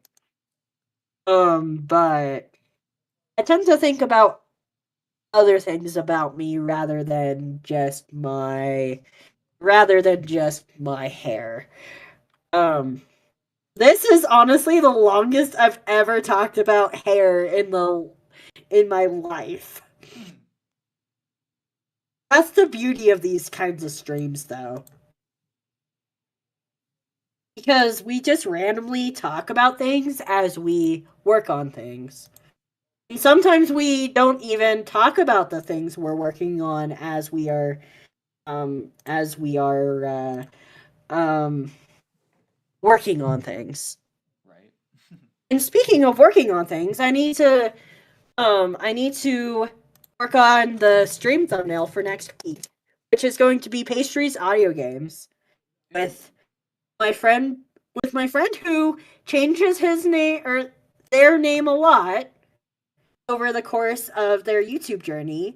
But I tend to think about other things about me rather than just my hair. Um this is honestly the longest I've ever talked about hair in my life. That's the beauty of these kinds of streams though. Because we just randomly talk about things as we work on things. And sometimes we don't even talk about the things we're working on as we are working on things. Right. And speaking of working on things, I need to work on the stream thumbnail for next week, which is going to be pastries audio games Ooh. with my friend with my friend who changes his name or their name a lot over the course of their YouTube journey.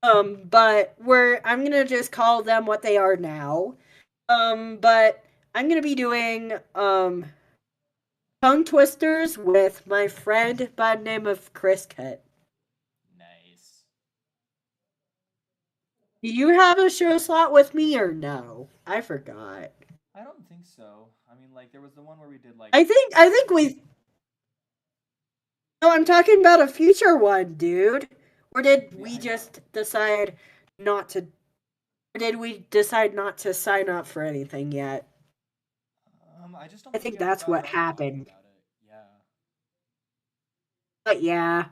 But I'm gonna just call them what they are now. But I'm gonna be doing tongue twisters with my friend by the name of Chris Cut. Nice. Do you have a show slot with me or no? I forgot. I don't think so. I mean, like there was the one where we did like. I think we. No, I'm talking about a future one, dude. Or did Yeah, we I know. just decide not to? Or did we decide not to sign up for anything yet? I just don't I think think we ever that's got what around to talking happened. about it. Yeah. But yeah,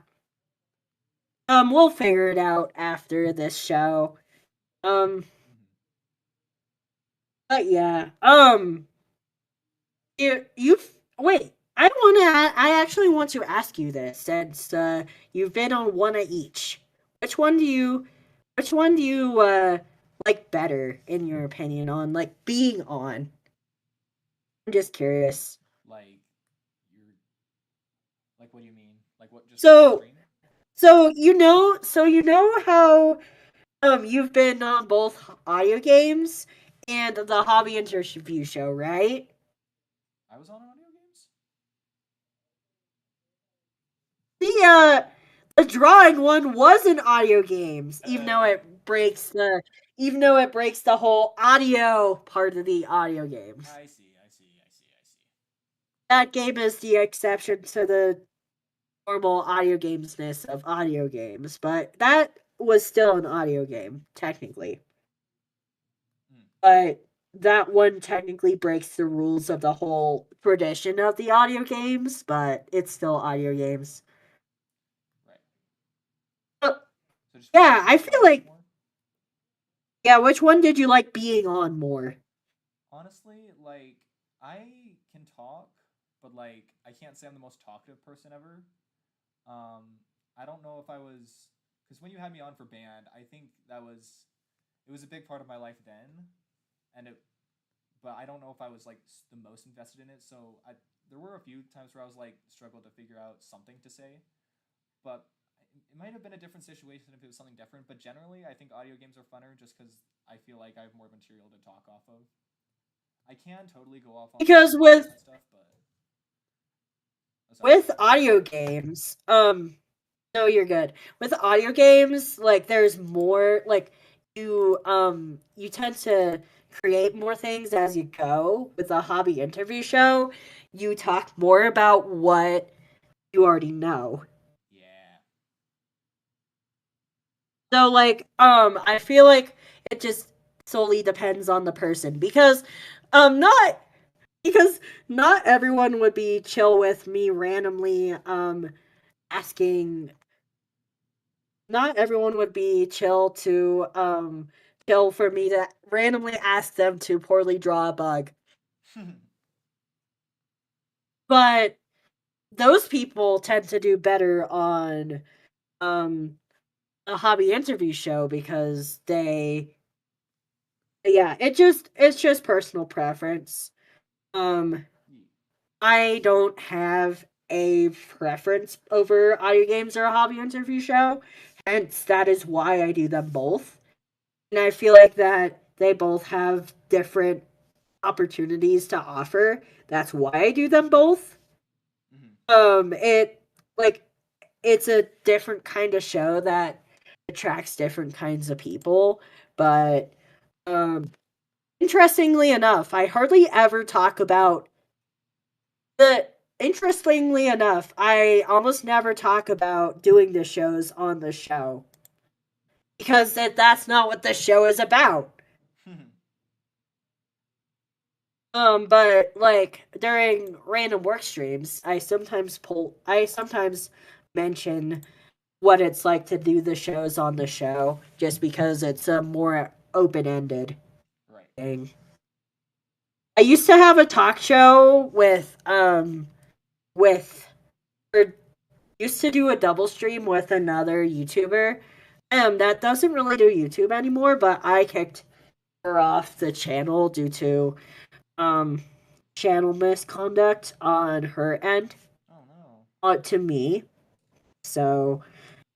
we'll figure it out after this show. Um, Mm-hmm. but yeah, you wait. I actually want to ask you this since you've been on one of each. Which one do you? Which one do you like better in your opinion on like being on? I'm just curious. Like you're like, what do you mean? Like what? Just on So stream? so you know how you've been on both audio games and the hobby interview show, right? I was on audio games. The drawing one was in audio games, Uh, even though it breaks the whole audio part of the audio games. I see. I see. I see. I see. That game is the exception to the normal audio gamesness of audio games, but that was still an audio game, technically. Mm, But that one technically breaks the rules of the whole tradition of the audio games, but it's still audio games. right. Uh, So just which one yeah, did I you feel like like more? yeah, which one did you like being on more? Honestly, like I can talk, but like I can't say I'm the most talkative person ever. I don't know if I was because when you had me on for band, I think it was a big part of my life then, and it. But I don't know if I was like the most invested in it. So there were a few times where I was like struggled to figure out something to say, but it might have been a different situation if it was something different. But generally, I think audio games are funner just because I feel like I have more material to talk off of. I can totally go off on like Because opinions and stuff, but oh, sorry, go with ahead. audio games, no, you're good. With audio games, like there's more like you tend to create more things as you go. With a hobby interview show, you talk more about what you already know. Yeah. So like I feel like it just solely depends on the person not because not everyone would be chill with me randomly asking not everyone would be chill for me to randomly ask them to poorly draw a bug. But those people tend to do better on um a hobby interview show because they yeah, it's just personal preference. Um I don't have a preference over audio games or a hobby interview show. Hence that is why I do them both. And I feel like that they both have different opportunities to offer. That's why I do them both. Mhm. It like it's a different kind of show that attracts different kinds of people, but um interestingly enough, I hardly ever talk about the interestingly enough, I almost never talk about doing the shows on the show because that's not what the show is about. But like during random work streams, I sometimes mention what it's like to do the shows on the show just because it's a more open-ended Right. thing. I used to have a talk show with or used to do a double stream with another YouTuber. That doesn't really do YouTube anymore, but I kicked her off the channel due to um channel misconduct on her end Oh no. to me. So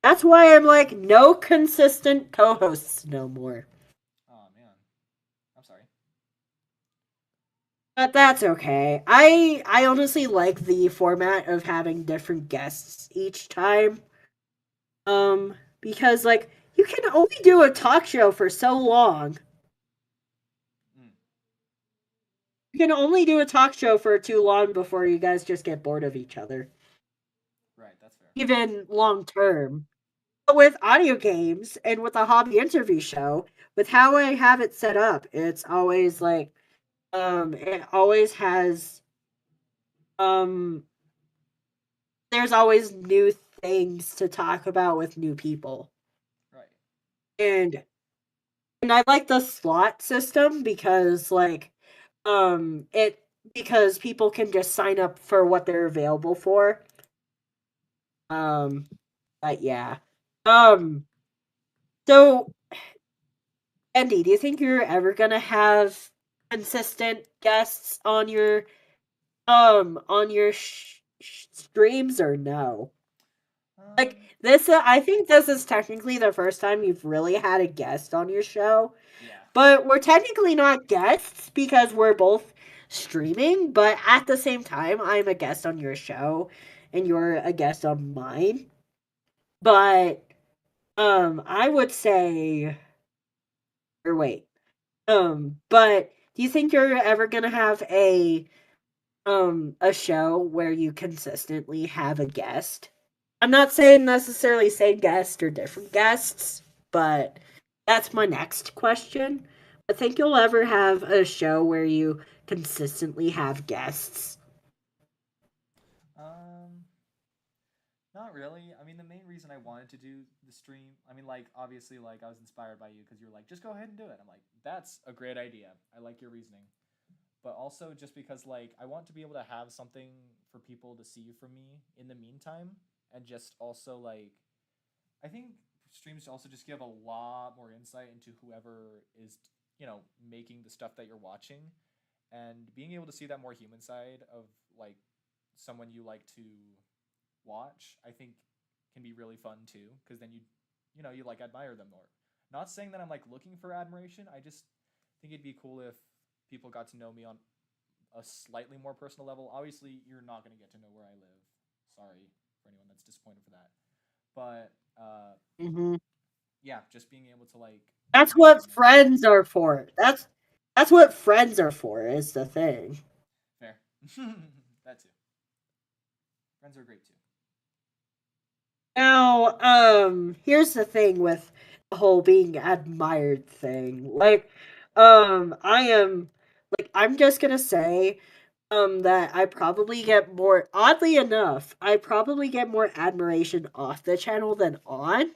that's why I'm like no consistent co-hosts no more. Oh man. I'm sorry. But that's okay. I honestly like the format of having different guests each time. Because like you can only do a talk show for so long. Mm. You can only do a talk show for too long before you guys just get bored of each other. Right. That's fair. Even long term. But with audio games and with a hobby interview show, with how I have it set up, it's always like it always has um there's always new things to talk about with new people. Right. And and I like the slot system because it because people can just sign up for what they're available for. Um but yeah. Um so Andy, do you think you're ever gonna have consistent guests on your streams or no? Like Um. this, I think this is technically the first time you've really had a guest on your show, Yeah. but we're technically not guests because we're both streaming. But at the same time, I'm a guest on your show, and you're a guest on mine. But I would say, or wait, but do you think you're ever gonna have a show where you consistently have a guest? I'm not saying necessarily same guest or different guests, but that's my next question. I think you'll ever have a show where you consistently have guests. Um. Not really. I mean, the main reason I wanted to do the stream, I mean, like, obviously, like, I was inspired by you because you were like, just go ahead and do it. I'm like, that's a great idea. I like your reasoning. But also just because, like, I want to be able to have something for people to see from me in the meantime. And just also, like, I think streams also just give a lot more insight into whoever is, making the stuff that you're watching. And being able to see that more human side of, like, someone you like to watch, I think can be really fun too. Because then you like admire them more. Not saying that I'm like looking for admiration. I just think it'd be cool if people got to know me on a slightly more personal level. Obviously, you're not going to get to know where I live. Sorry for anyone that's disappointed for that. But Hmm. yeah, just being able to like That's get to what know you. friends are for. That's what friends are for. Is the thing. Fair. That too. Friends are great too. Now, here's the thing with the whole being admired thing. I am I'm just gonna say, that I probably get oddly enough, I probably get more admiration off the channel than on.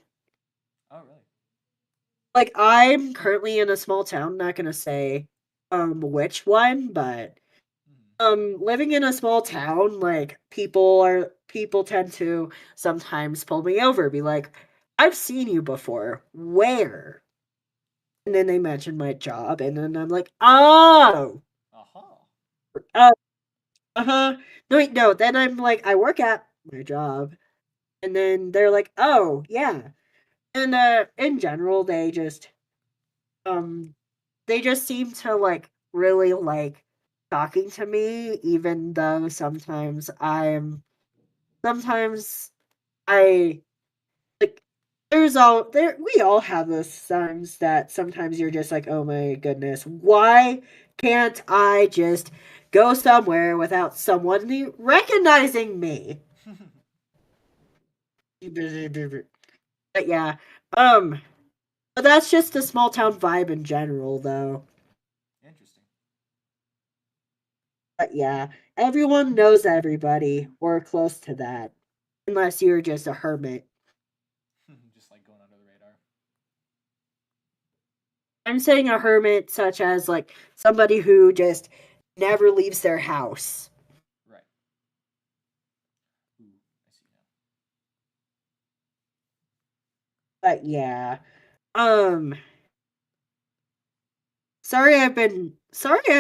like I'm currently in a small town, not gonna say which one, but Hmm. living in a small town, like people tend to sometimes pull me over, be like, I've seen you before. Where? And then they mention my job, and then I'm like, oh, Aha. uh, uh-huh. No, wait, no. Then I'm like, I work at my job, and then they're like, oh, yeah. And in general, um they just seem to like really like talking to me, even though sometimes I like we all have those times that sometimes you're just like, oh my goodness, why can't I just go somewhere without someone recognizing me? But yeah, um, but that's just a small town vibe in general, though. Interesting. But yeah, everyone knows everybody or close to that, unless you're just a hermit. Just like going under the radar. I'm saying a hermit, such as like somebody who just never leaves their house. Right. Ooh, I see now. But yeah, um, sorry I've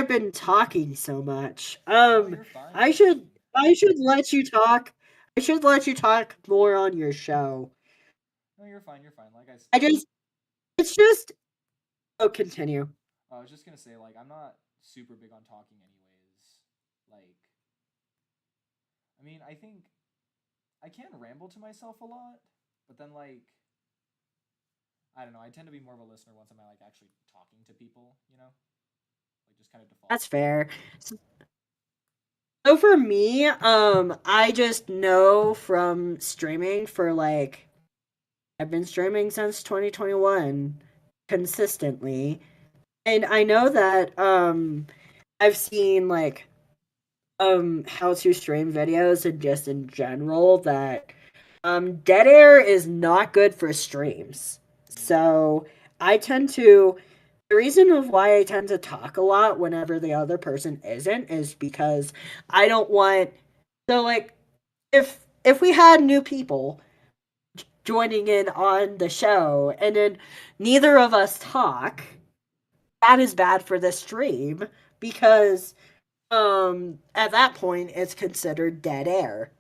been talking so much. No, you're fine. I should I should let you talk. I should let you talk more on your show. No, you're fine. You're fine. Like I just it's just oh continue. I was just gonna say, like, I'm not super big on talking, anyways. Like, I mean, I think I can ramble to myself a lot, but then like, I don't know. I tend to be more of a listener once I'm like actually talking to people. Like just kind of default That's to that. fair. So for me, I just know from streaming for like I've been streaming since 2021 consistently. And I know that I've seen like how to stream videos and just in general that dead air is not good for streams. Mm. So I tend to the reason of why I tend to talk a lot whenever the other person isn't is because I don't want so like if we had new people joining in on the show and then neither of us talk, that is bad for the stream because at that point it's considered dead air.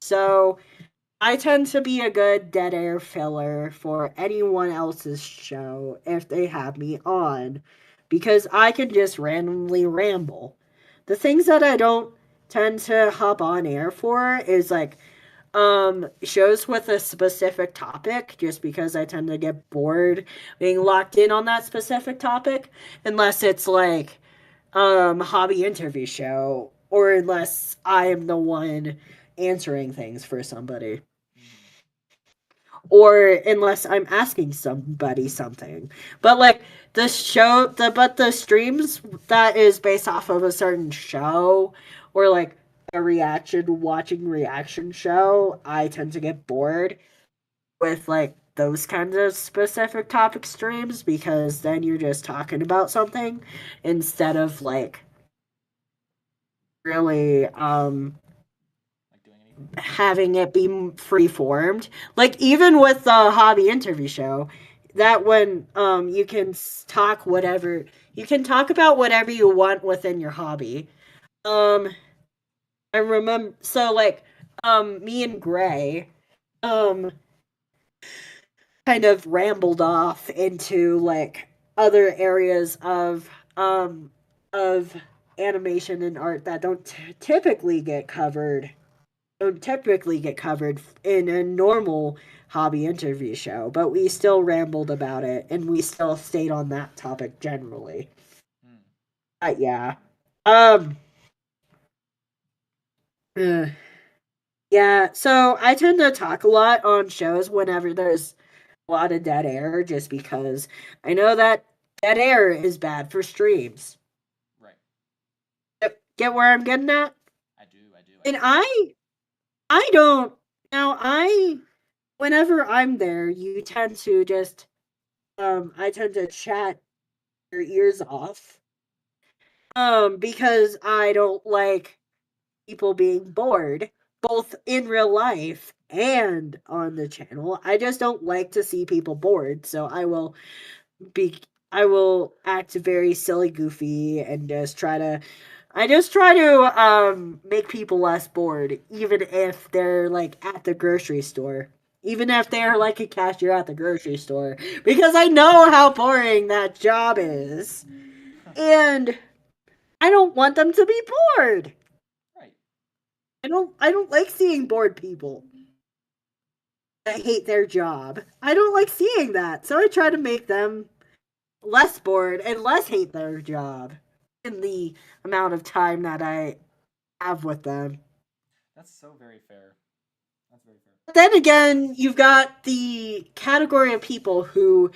So I tend to be a good dead air filler for anyone else's show if they have me on because I can just randomly ramble. The things that I don't tend to hop on air for is like shows with a specific topic just because I tend to get bored being locked in on that specific topic unless it's like hobby interview show or unless I am the one answering things for somebody Mm-hmm. or unless I'm asking somebody something. But like the streams that is based off of a certain show or like a watching reaction show, I tend to get bored with like those kinds of specific topic streams because then you're just talking about something instead of like really Like doing anything. having it be free formed. Like even with the hobby interview show, that when you can talk whatever you can talk about whatever you want within your hobby. Um I remember so like me and Gray um kind of rambled off into like other areas of animation and art that don't typically get covered in a normal hobby interview show, but we still rambled about it and we still stayed on that topic generally. Mm. Yeah. Um uh, yeah, so I tend to talk a lot on shows whenever there's a lot of dead air just because I know that dead air is bad for streams. Right. Get where I'm getting at? I do. I do. I And do. I don't now I whenever I'm there, you tend to just I tend to chat their ears off. Because I don't like people being bored, both in real life and on the channel. I just don't like to see people bored, so be I will act very silly goofy and just try to make people less bored, even if they're like at the grocery store. Even if they're like a cashier at the grocery store. Because I know how boring that job is. And I don't want them to be bored. Right. I don't like seeing bored people that hate their job. I don't like seeing that. So I try to make them less bored and less hate their job in the amount of time that I have with them. That's so very fair. That's very fair. But then again, you've got the category of people who,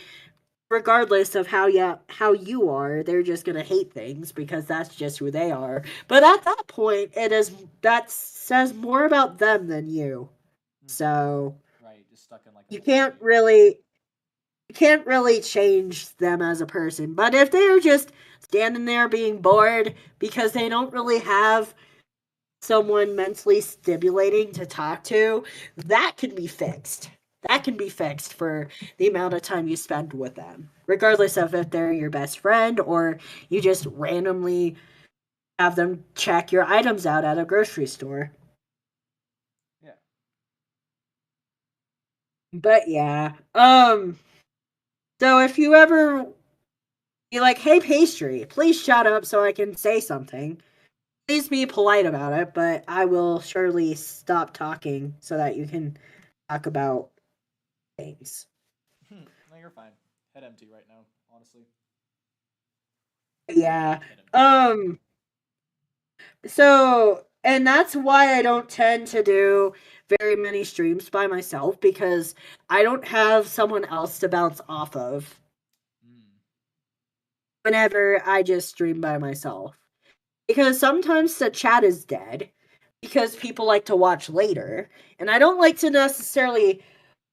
regardless of how you are, they're just gonna hate things because that's just who they are. But at that point, that says more about them than you. Hmm. So Right. Just stuck in like a you bubble, can't right? really you can't really change them as a person. But if they're just standing there being bored because they don't really have someone mentally stimulating to talk to, that can be fixed. That can be fixed for the amount of time you spend with them, regardless of if they're your best friend or you just randomly have them check your items out at a grocery store. Yeah. But yeah. So if you ever be like, hey pastry, please shut up so I can say something. Please be polite about it, but I will surely stop talking so that you can talk about things. No, you're fine. Head empty right now, honestly. Yeah. Head empty. Um so and that's why I don't tend to do very many streams by myself because I don't have someone else to bounce off of Mm. whenever I just stream by myself. Because sometimes the chat is dead because people like to watch later and I don't like to necessarily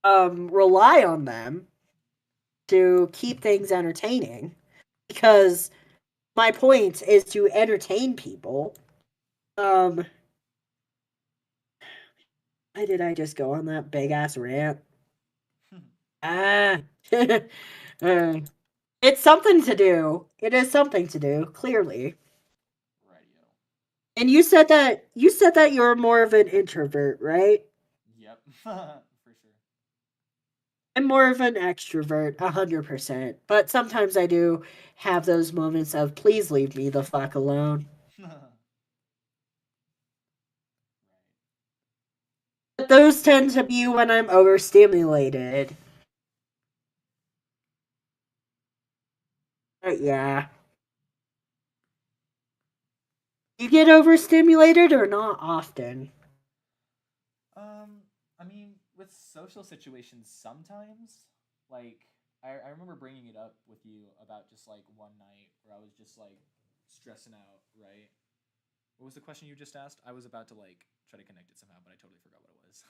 rely on them to keep things entertaining because my point is to entertain people. Um, why did I just go on that big ass rant? Ah, uh, it's something to do. It is something to do, clearly. Radio. And you said that you're more of an introvert, right? Yep. For sure. I'm more of an extrovert, 100%. But sometimes I do have those moments of please leave me the fuck alone. Right. But those tend to be when I'm overstimulated. But yeah. You get overstimulated or not often? I mean, with social situations, sometimes, like, I remember bringing it up with you about just like one night where I was just like stressing out, right? What was the question you just asked? I was about to like try to connect it somehow, but I totally forgot what it was.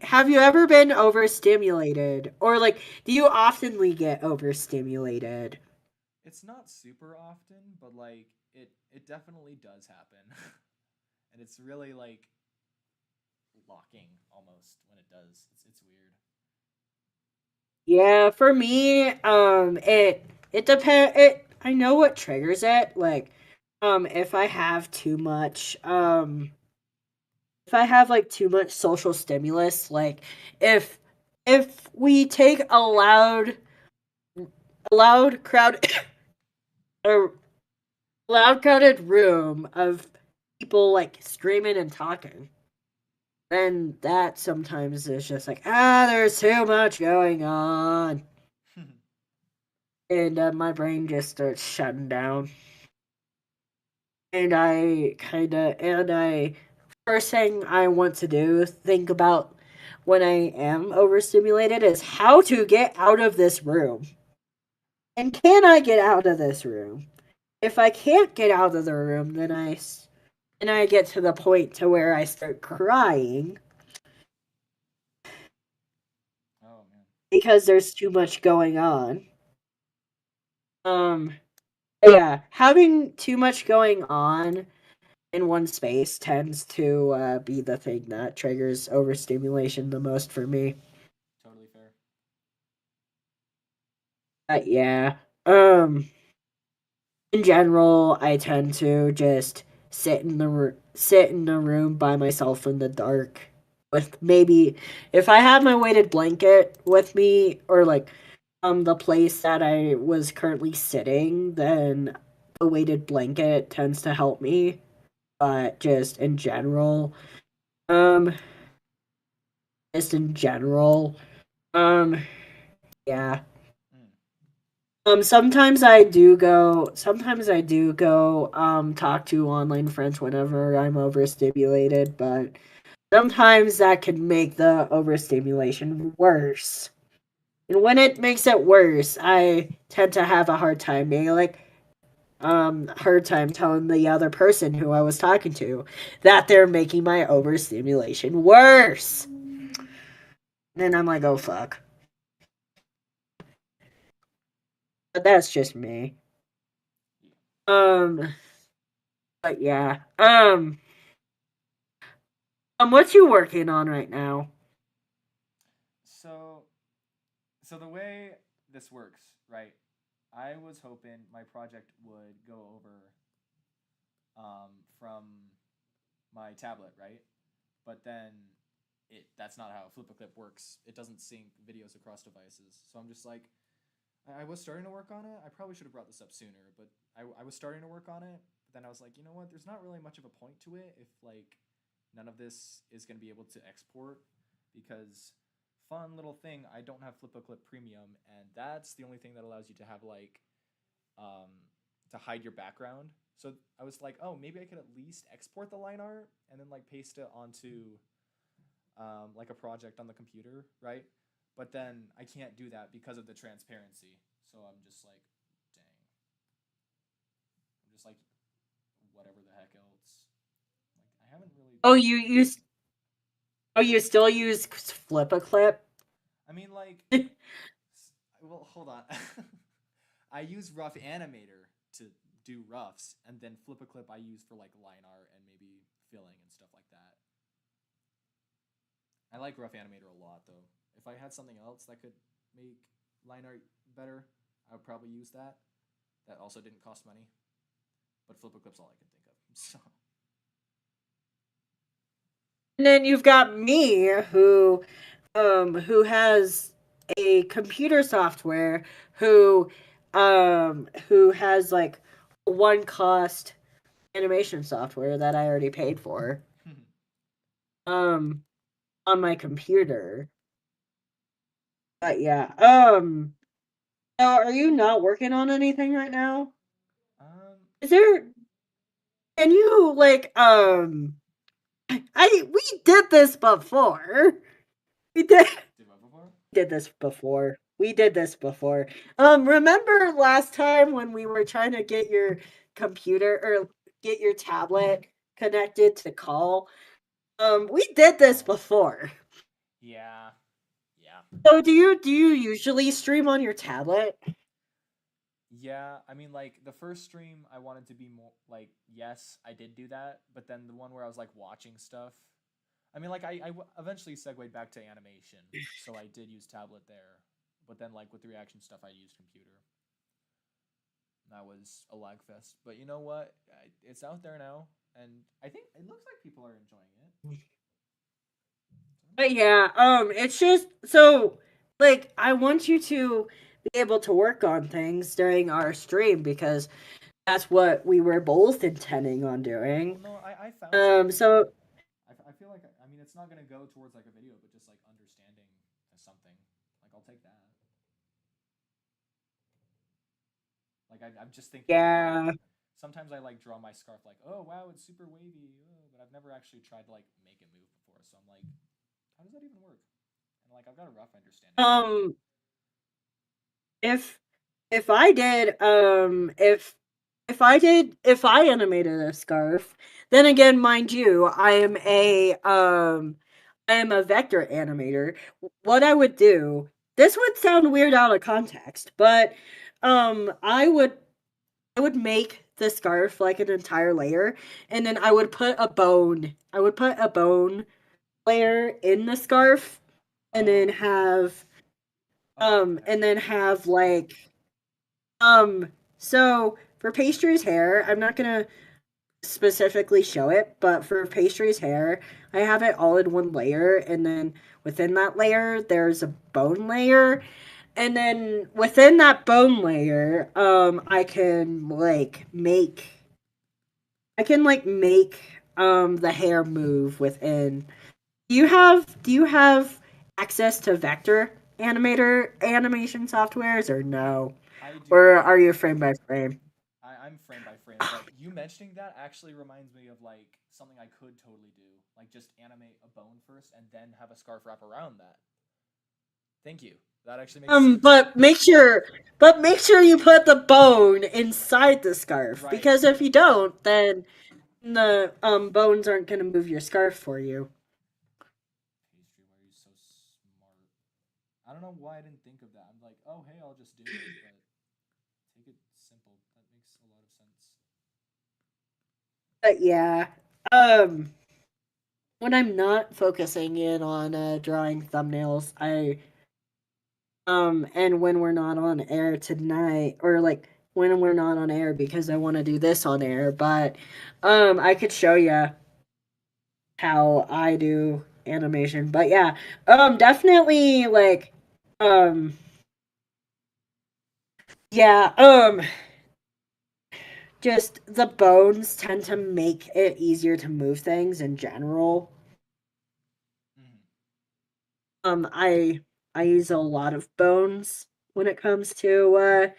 Have you ever been overstimulated? Or like, do you oftenly get overstimulated? It's not super often, but like it definitely does happen. And it's really like locking almost when it does. It's weird. Yeah, for me, it depends. I know what triggers it. Like, if I have too much, if I have like too much social stimulus, like if if we take a loud crowd, a loud crowded room of people like screaming and talking, then that sometimes is just like there's too much going on, and my brain just starts shutting down. And I first thing I want to do, think about when I am overstimulated, is how to get out of this room. And can I get out of this room? If I can't get out of the room, then I get to the point to where I start crying. Oh man. because there's too much going on. Um, yeah, having too much going on in one space tends to be the thing that triggers overstimulation the most for me. Totally fair. Yeah. Um, in general, I tend to just sit in a room by myself in the dark with maybe if I have my weighted blanket with me or like the place that I was currently sitting, then the weighted blanket tends to help me. But um, just in general, um, yeah. Mm. Sometimes I do go, talk to online friends whenever I'm overstimulated, but sometimes that could make the overstimulation worse. And when it makes it worse, I tend to have a hard time being like, hard time telling the other person who I was talking to that they're making my overstimulation worse. And I'm like, oh fuck. But that's just me. Yeah. Um, but yeah. What you working on right now? So, so the way this works, right? I was hoping my project would go over from my tablet, right? But then that's not how Flip a Clip works. It doesn't sync videos across devices. So I'm just like, I was starting to work on it. I probably should have brought this up sooner, but I was starting to work on it. But then I was like, you know what? There's not really much of a point to it if like none of this is going to be able to export because fun little thing. I don't have Flip a Clip Premium, and that's the only thing that allows you to have like um, to hide your background. So I was like, oh, maybe I could at least export the line art and then like paste it onto like a project on the computer, right? But then I can't do that because of the transparency. So I'm just like, dang. I'm just like, whatever the heck else. Like I haven't really. Oh, you still use Flip a Clip? I mean, like, well, hold on. I use Rough Animator to do roughs, and then Flip a Clip I use for like line art and maybe filling and stuff like that. I like Rough Animator a lot, though. If I had something else that could make line art better, I would probably use that. That also didn't cost money, but Flip a Clip's all I can think of. So And then you've got me who has a computer software who has like one cost animation software that I already paid for um on my computer. But yeah. So are you not working on anything right now? um, Is there can you like I we did this before. We did what before? did this before. We did this before. Remember last time when we were trying to get your computer or get your tablet connected to call? We did this Oh, before. yeah, yeah. So do you usually stream on your tablet? Yeah, I mean, like the first stream, I wanted to be more like, yes, I did do that, but then the one where I was like watching stuff, I mean, like eventually segued back to animation, so I did use tablet there, but then like with the reaction stuff, I used computer. That was a lag fest, but you know what? It's out there now, and I think it looks like people are enjoying it. So I'm But happy. yeah, it's just so like I want you to be able to work on things during our stream because that's what we were both intending on doing. Well, no, I found something. So I feel like I mean it's not gonna go towards like a video, but just like understanding something. Like I'll take that. Like I'm just thinking about like yeah. sometimes I like draw my scarf like oh wow it's super wavy, but I've never actually tried to like make it move before. So I'm like, how does that even work? And like I've got a rough understanding of it. Um if if I did if I animated a scarf, then again, mind you, I am a vector animator. What I would do this would sound weird out of context, but I would make the scarf like an entire layer, and then I would put a bone. I would put a bone layer in the scarf, and then Oh, have oh, okay. and then That makes have sense. um so for pastry's hair, I'm not gonna specifically show it, but for pastry's hair, I have it all in one layer, and then within that layer, there's a bone layer, and then within that bone layer, I can like make the hair move within. Do you have access to vector animator animation softwares or no? I do Or not. are you frame by frame? I'm frame by frame, but you mentioning that actually reminds me of like something I could totally do. Like just animate a bone first and then have a scarf wrap around that. Thank you. That actually makes But make sure you put the bone inside the scarf, right, because if right. you don't, then the bones aren't gonna move your scarf for you. Pastry, why are you so smart? I don't know why I didn't think of that. I'm like, oh hey, I'll just do it, but take it simple. That makes a lot of sense. But yeah, um, when I'm not focusing in on drawing thumbnails, and when we're not on air tonight, or like when we're not on air because I want to do this on air, but I could show you how I do animation. But yeah, definitely like, um, yeah, just the bones tend to make it easier to move things in general. Mm-hmm. I use a lot of bones when it comes to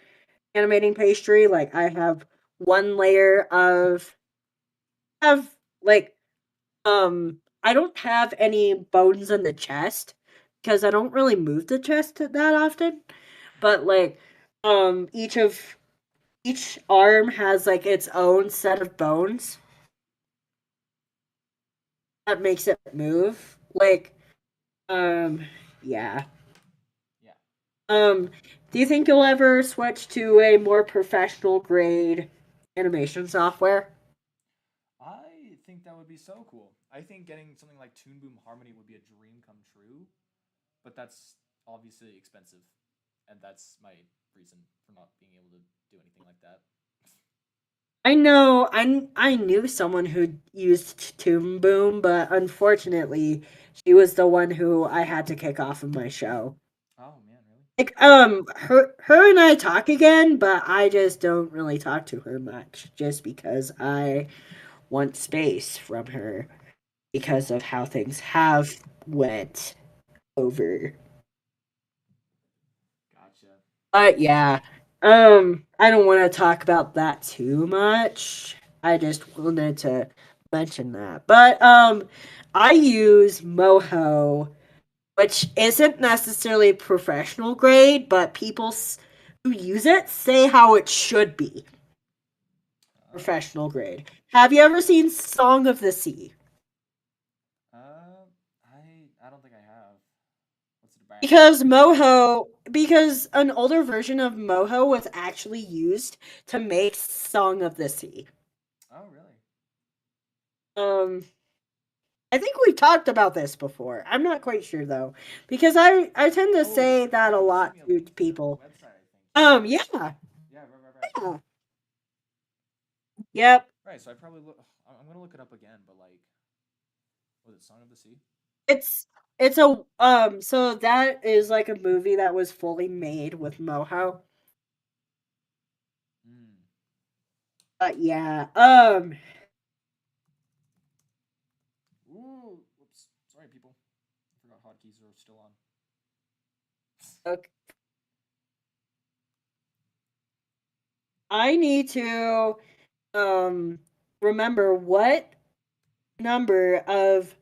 animating pastry. Like I have one layer of have like I don't have any bones in the chest because I don't really move the chest that often. But like each arm has like its own set of bones that makes it move. Like yeah. Yeah. Um do you think you'll ever switch to a more professional grade animation software? I think that would be so cool. I think getting something like Toon Boom Harmony would be a dream come true, but that's obviously expensive, and that's my reason for not being able to do anything like that. I know I knew someone who used Toon Boom, but unfortunately, she was the one who I had to kick off of my show. Oh man, really? Like her and I talk again, but I just don't really talk to her much just because I want space from her because of how things have went over. Gotcha. But yeah, I don't want to talk about that too much. I just wanted to mention that. But I use Moho, which isn't necessarily professional grade, but who use it say how it should be Oh. professional grade. Have you ever seen Song of the Sea? I don't think I have. What's it about? Because an older version of Moho was actually used to make Song of the Sea. Oh really? Um, I think we talked about this before. I'm not quite sure though, because I tend to Oh say that yeah, a you sent lot me a to link to the people. website. I think. Yeah. Yeah, Yeah. Right. yeah, yep. Right. So I probably look. I'm gonna look it up again. But like, was it Song of the Sea? It's it's a So that is like a movie that was fully made with Moho. Mm. But yeah, Ooh. Whoops. Sorry, people. I forgot hotkeys are still on. okay. I need to um remember what number of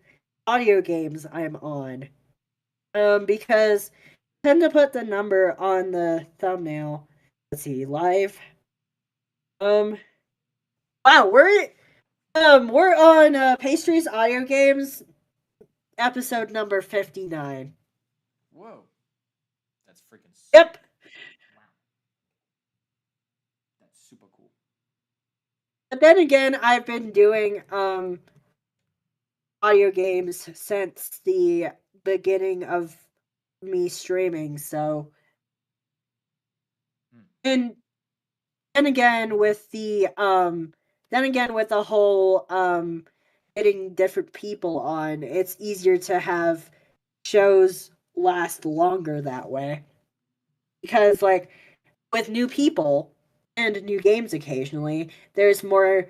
audio games I'm on. Because I tend to put the number on the thumbnail. Let's see, live. Um, wow, we're on Pastries Audio Games episode number 59. Whoa. Yep. Wow, that's super cool. But then again, I've been doing audio games since the beginning of me streaming, so Hmm. and then again with the whole getting different people on, it's easier to have shows last longer that way. Because like with new people and new games occasionally, there's more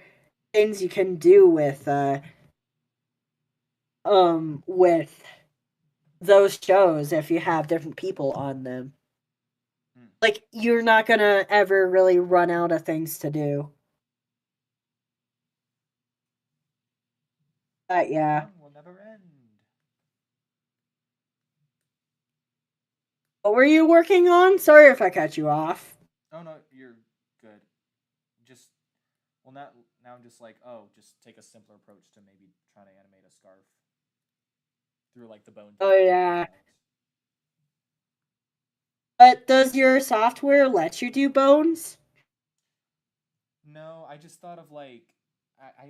things you can do with those shows if you have different people on them. Hmm. Like you're not gonna ever really run out of things to do. But The yeah. fun will never end. What were you working on? Sorry if I cut you off. Oh no, you're good. Just well now I'm just like, oh, just take a simpler approach to maybe trying to animate a scarf through like the bone Oh technique and yeah. whatnot. But does your software let you do bones? No, I just thought of like I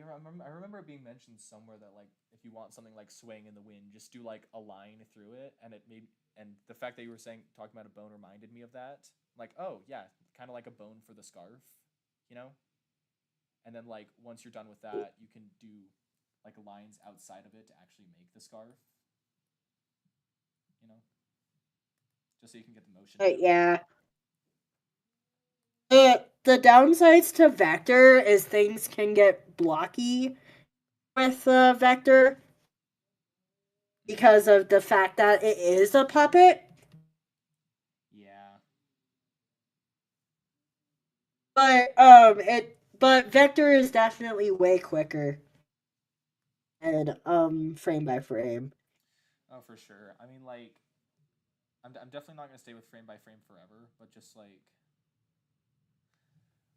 remember it being mentioned somewhere that like if you want something like swaying in the wind, just do like a line through it, and it made and the fact that you were saying talking about a bone reminded me of that. Like, oh yeah, kind of like a bone for the scarf, you know. And then like once you're done with that, you can do like lines outside of it to actually make the scarf, you know, just so you can get the motion But down. yeah. The downsides to vector is things can get blocky with vector Mm. because of the fact that it is a puppet. Yeah. But vector is definitely way quicker and frame by frame. Oh, for sure. I mean, like, I'm definitely not gonna stay with frame by frame forever, but just like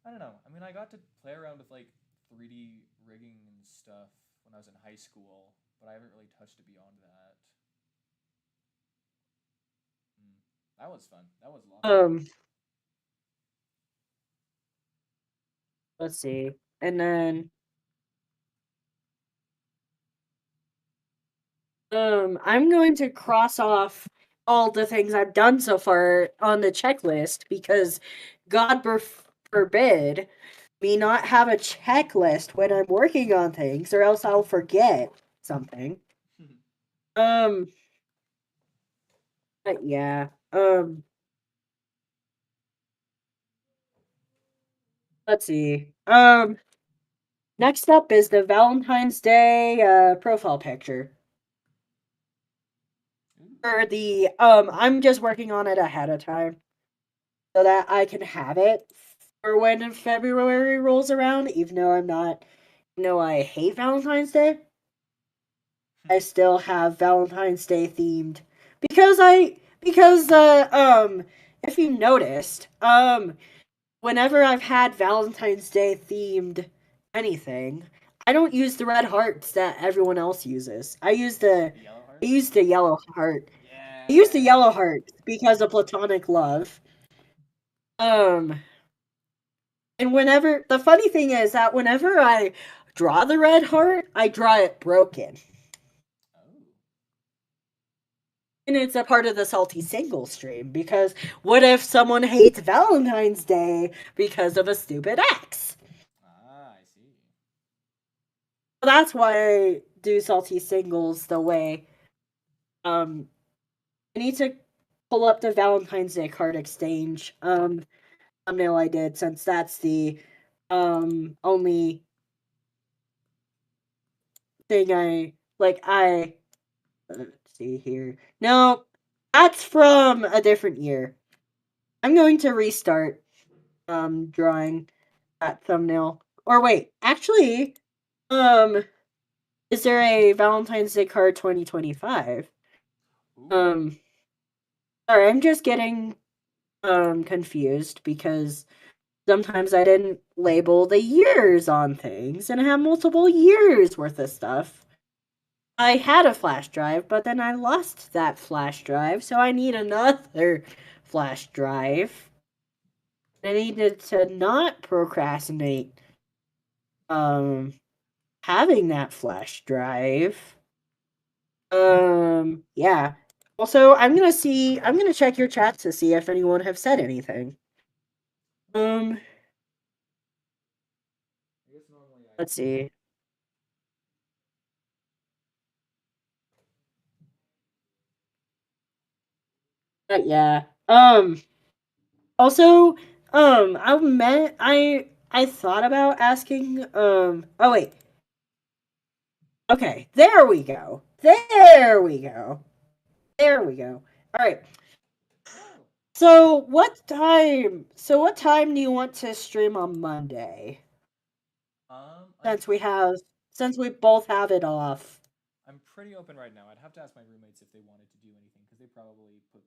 I don't know. I mean, I got to play around with like 3D rigging and stuff when I was in high school, but I haven't really touched it beyond that. Mm. That was fun. That was a lot of fun. Um let's see. And then I'm going to cross off all the things I've done so far on the checklist because forbid me not have a checklist when I'm working on things or else I'll forget something. Um but yeah. Let's see. Next up is the Valentine's Day profile picture. Ooh. For the I'm just working on it ahead of time so that I can have it for when February rolls around, even though I'm not I hate Valentine's Day. I still have Valentine's Day themed because if you noticed, whenever I've had Valentine's Day themed anything, I don't use the red hearts that everyone else uses. The yellow I hearts? use the yellow heart. I use the Yeah. yellow heart because of platonic love. Um and whenever the funny thing is that whenever I draw the red heart, I draw it broken. Oh. And it's a part of the salty single stream because what if someone hates Valentine's Day because of a stupid ex? Ah, I see. That's why I do salty singles the way. Um, I need to pull up the Valentine's Day card exchange thumbnail I did since that's the only thing I let's see here. No, that's from a different year. I'm going to restart drawing that thumbnail. Or wait, actually, um, is there a Valentine's Day card 2025? Ooh. Um, sorry, I'm just getting confused because sometimes I didn't label the years on things and I have multiple years worth of stuff. I had a flash drive, but then I lost that flash drive, so I need another flash drive. I needed to not procrastinate um having that flash drive. Yeah. Also, I'm gonna check your chat to see if anyone have said anything. Um, I guess normally I let's see. Yeah. Also, I thought about asking. Oh wait. Okay. There we go. There we go. There we go. All right. Oh. So what time do you want to stream on Monday? I'm Since we have since we both have it off. I'm pretty open right now. I'd have to ask my roommates if they wanted to do anything because they probably put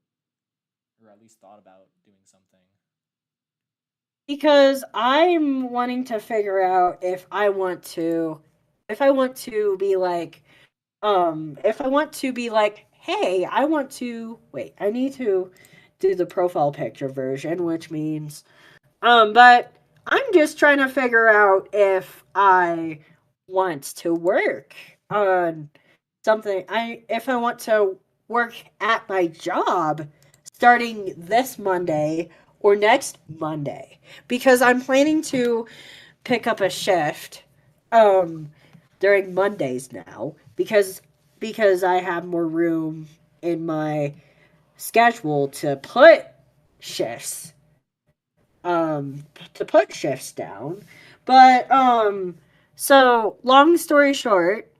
or at least thought about doing something. Because I'm wanting to figure out if I want to be like if I want to be like, hey, I want to wait, I need to do the profile picture version, which means but I'm just trying to figure out if I want to work on something. I if I want to work at my job starting this Monday or next Monday because I'm planning to pick up a shift um during Mondays now because I have more room in my schedule shifts to put shifts down. But so long story short,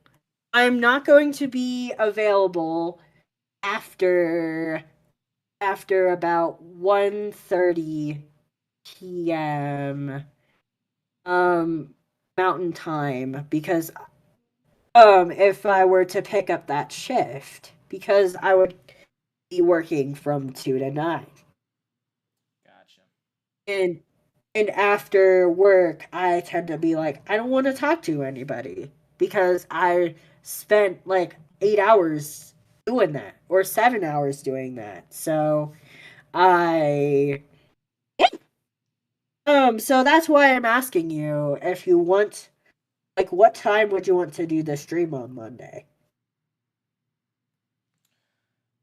I'm not going to be available after about 1:30 p.m. um mountain time because if I were to pick up that shift because I would be working from 2 to 9. Gotcha. And after work, I tend to be like, I don't want to talk to anybody because I spent like 8 hours doing that or 7 hours doing that. I so that's why I'm asking you if you want like what time would you want to do the stream on Monday?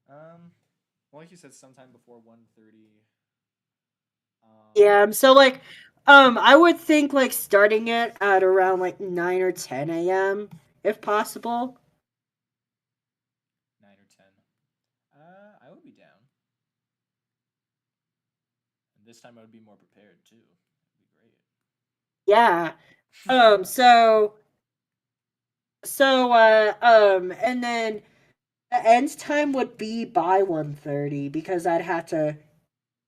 Um, well, like you said, sometime before 1:30. Um, Yeah, so like I would think like starting it at around like 9 or 10 a.m. if possible. 9 or 10. I would be down. And this time I would be more prepared too. It'd Yeah. be great. So and then the end time would be by 1:30 because I'd have to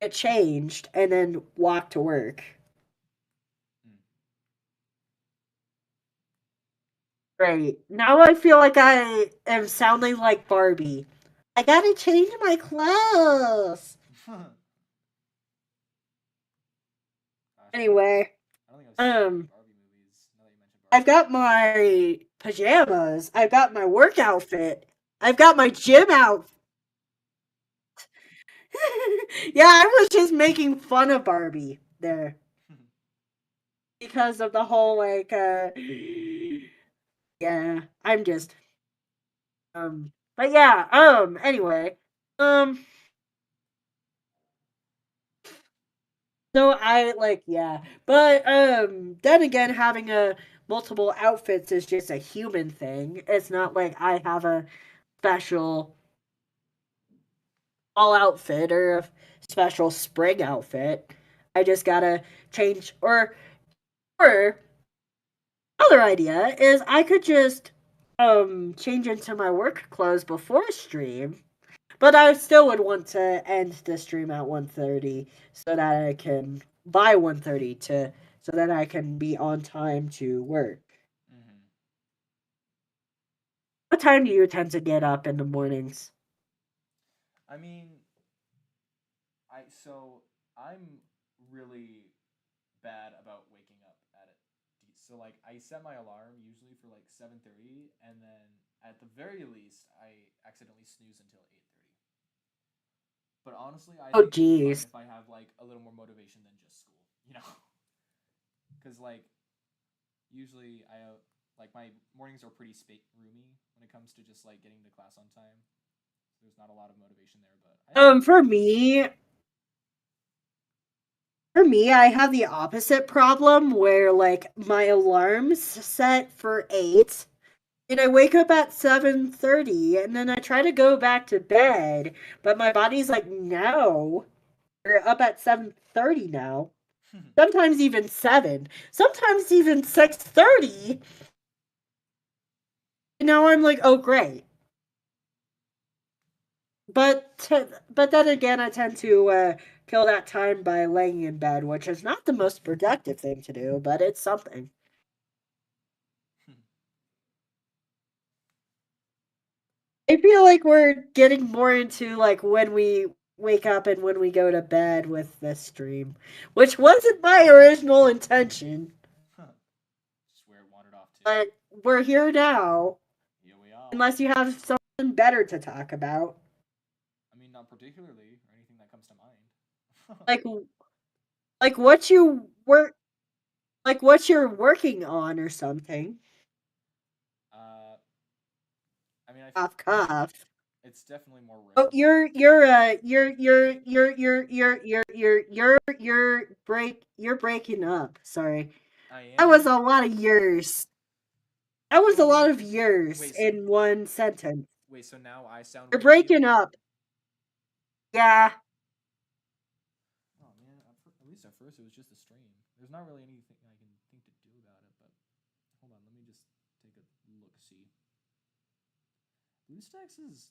get changed and then walk to work. Hmm. Great. Now I feel like I am sounding like Barbie. I gotta change my clothes. Gosh, Anyway, I don't think I've seen that many um, Barbie movies. Now that you mentioned I've Barbie. got my pajamas. I've got my work outfit. I've got my gym out. Yeah, I was just making fun of Barbie there because of the whole like yeah, I'm just but yeah, anyway. Um so I like yeah. But then again having a multiple outfits is just a human thing. It's not like I have a special fall outfit or a special spring outfit. I just gotta change or other idea is I could just change into my work clothes before stream, but I still would want to end the stream at 1:30 so that I can by 1:30 to so that I can be on time to work. Mm-hmm. What time do you tend to get up in the mornings? I mean, I'm really bad about waking up at it. So like I set my alarm usually for like 7:30, and then at the very least I accidentally snooze until 8:30. But honestly, I Oh, think it'll be fine geez. if I have like a little more motivation than just school. You know, because like usually like my mornings are pretty roomy when it comes to just like getting to class on time. So there's not a lot of motivation there, but I think it'll be For fine. me, I have the opposite problem where like my alarm's set for 8 and I wake up at 7:30 and then I try to go back to bed, but my body's like, "No. You're up at 7:30 now." Sometimes even 7. Sometimes even 6:30. And now I'm like, "Oh, great." But then again, I tend to kill that time by laying in bed, which is not the most productive thing to do, but it's something. I feel like we're getting more into like when we wake up and when we go to bed with this stream, which wasn't my original intention, Just where it wandered off to. but we're here now. Here we are. Unless you have something better to talk about, I mean, not particularly or anything that comes to mind. like like what you work, like what you're working on or something. uh, I mean, Cough, cough. it's definitely more Oh, written. you're breaking up. Sorry. I That was am. a lot of years. That was a lot Well, of years wait. So in one sentence. wait. So now I sound You're weird to you? breaking up. Yeah. Oh man. At least at first it was just a stream. There's not really anything I can think to do about it. But hold on. Let me just take a look. See. BlueStacks is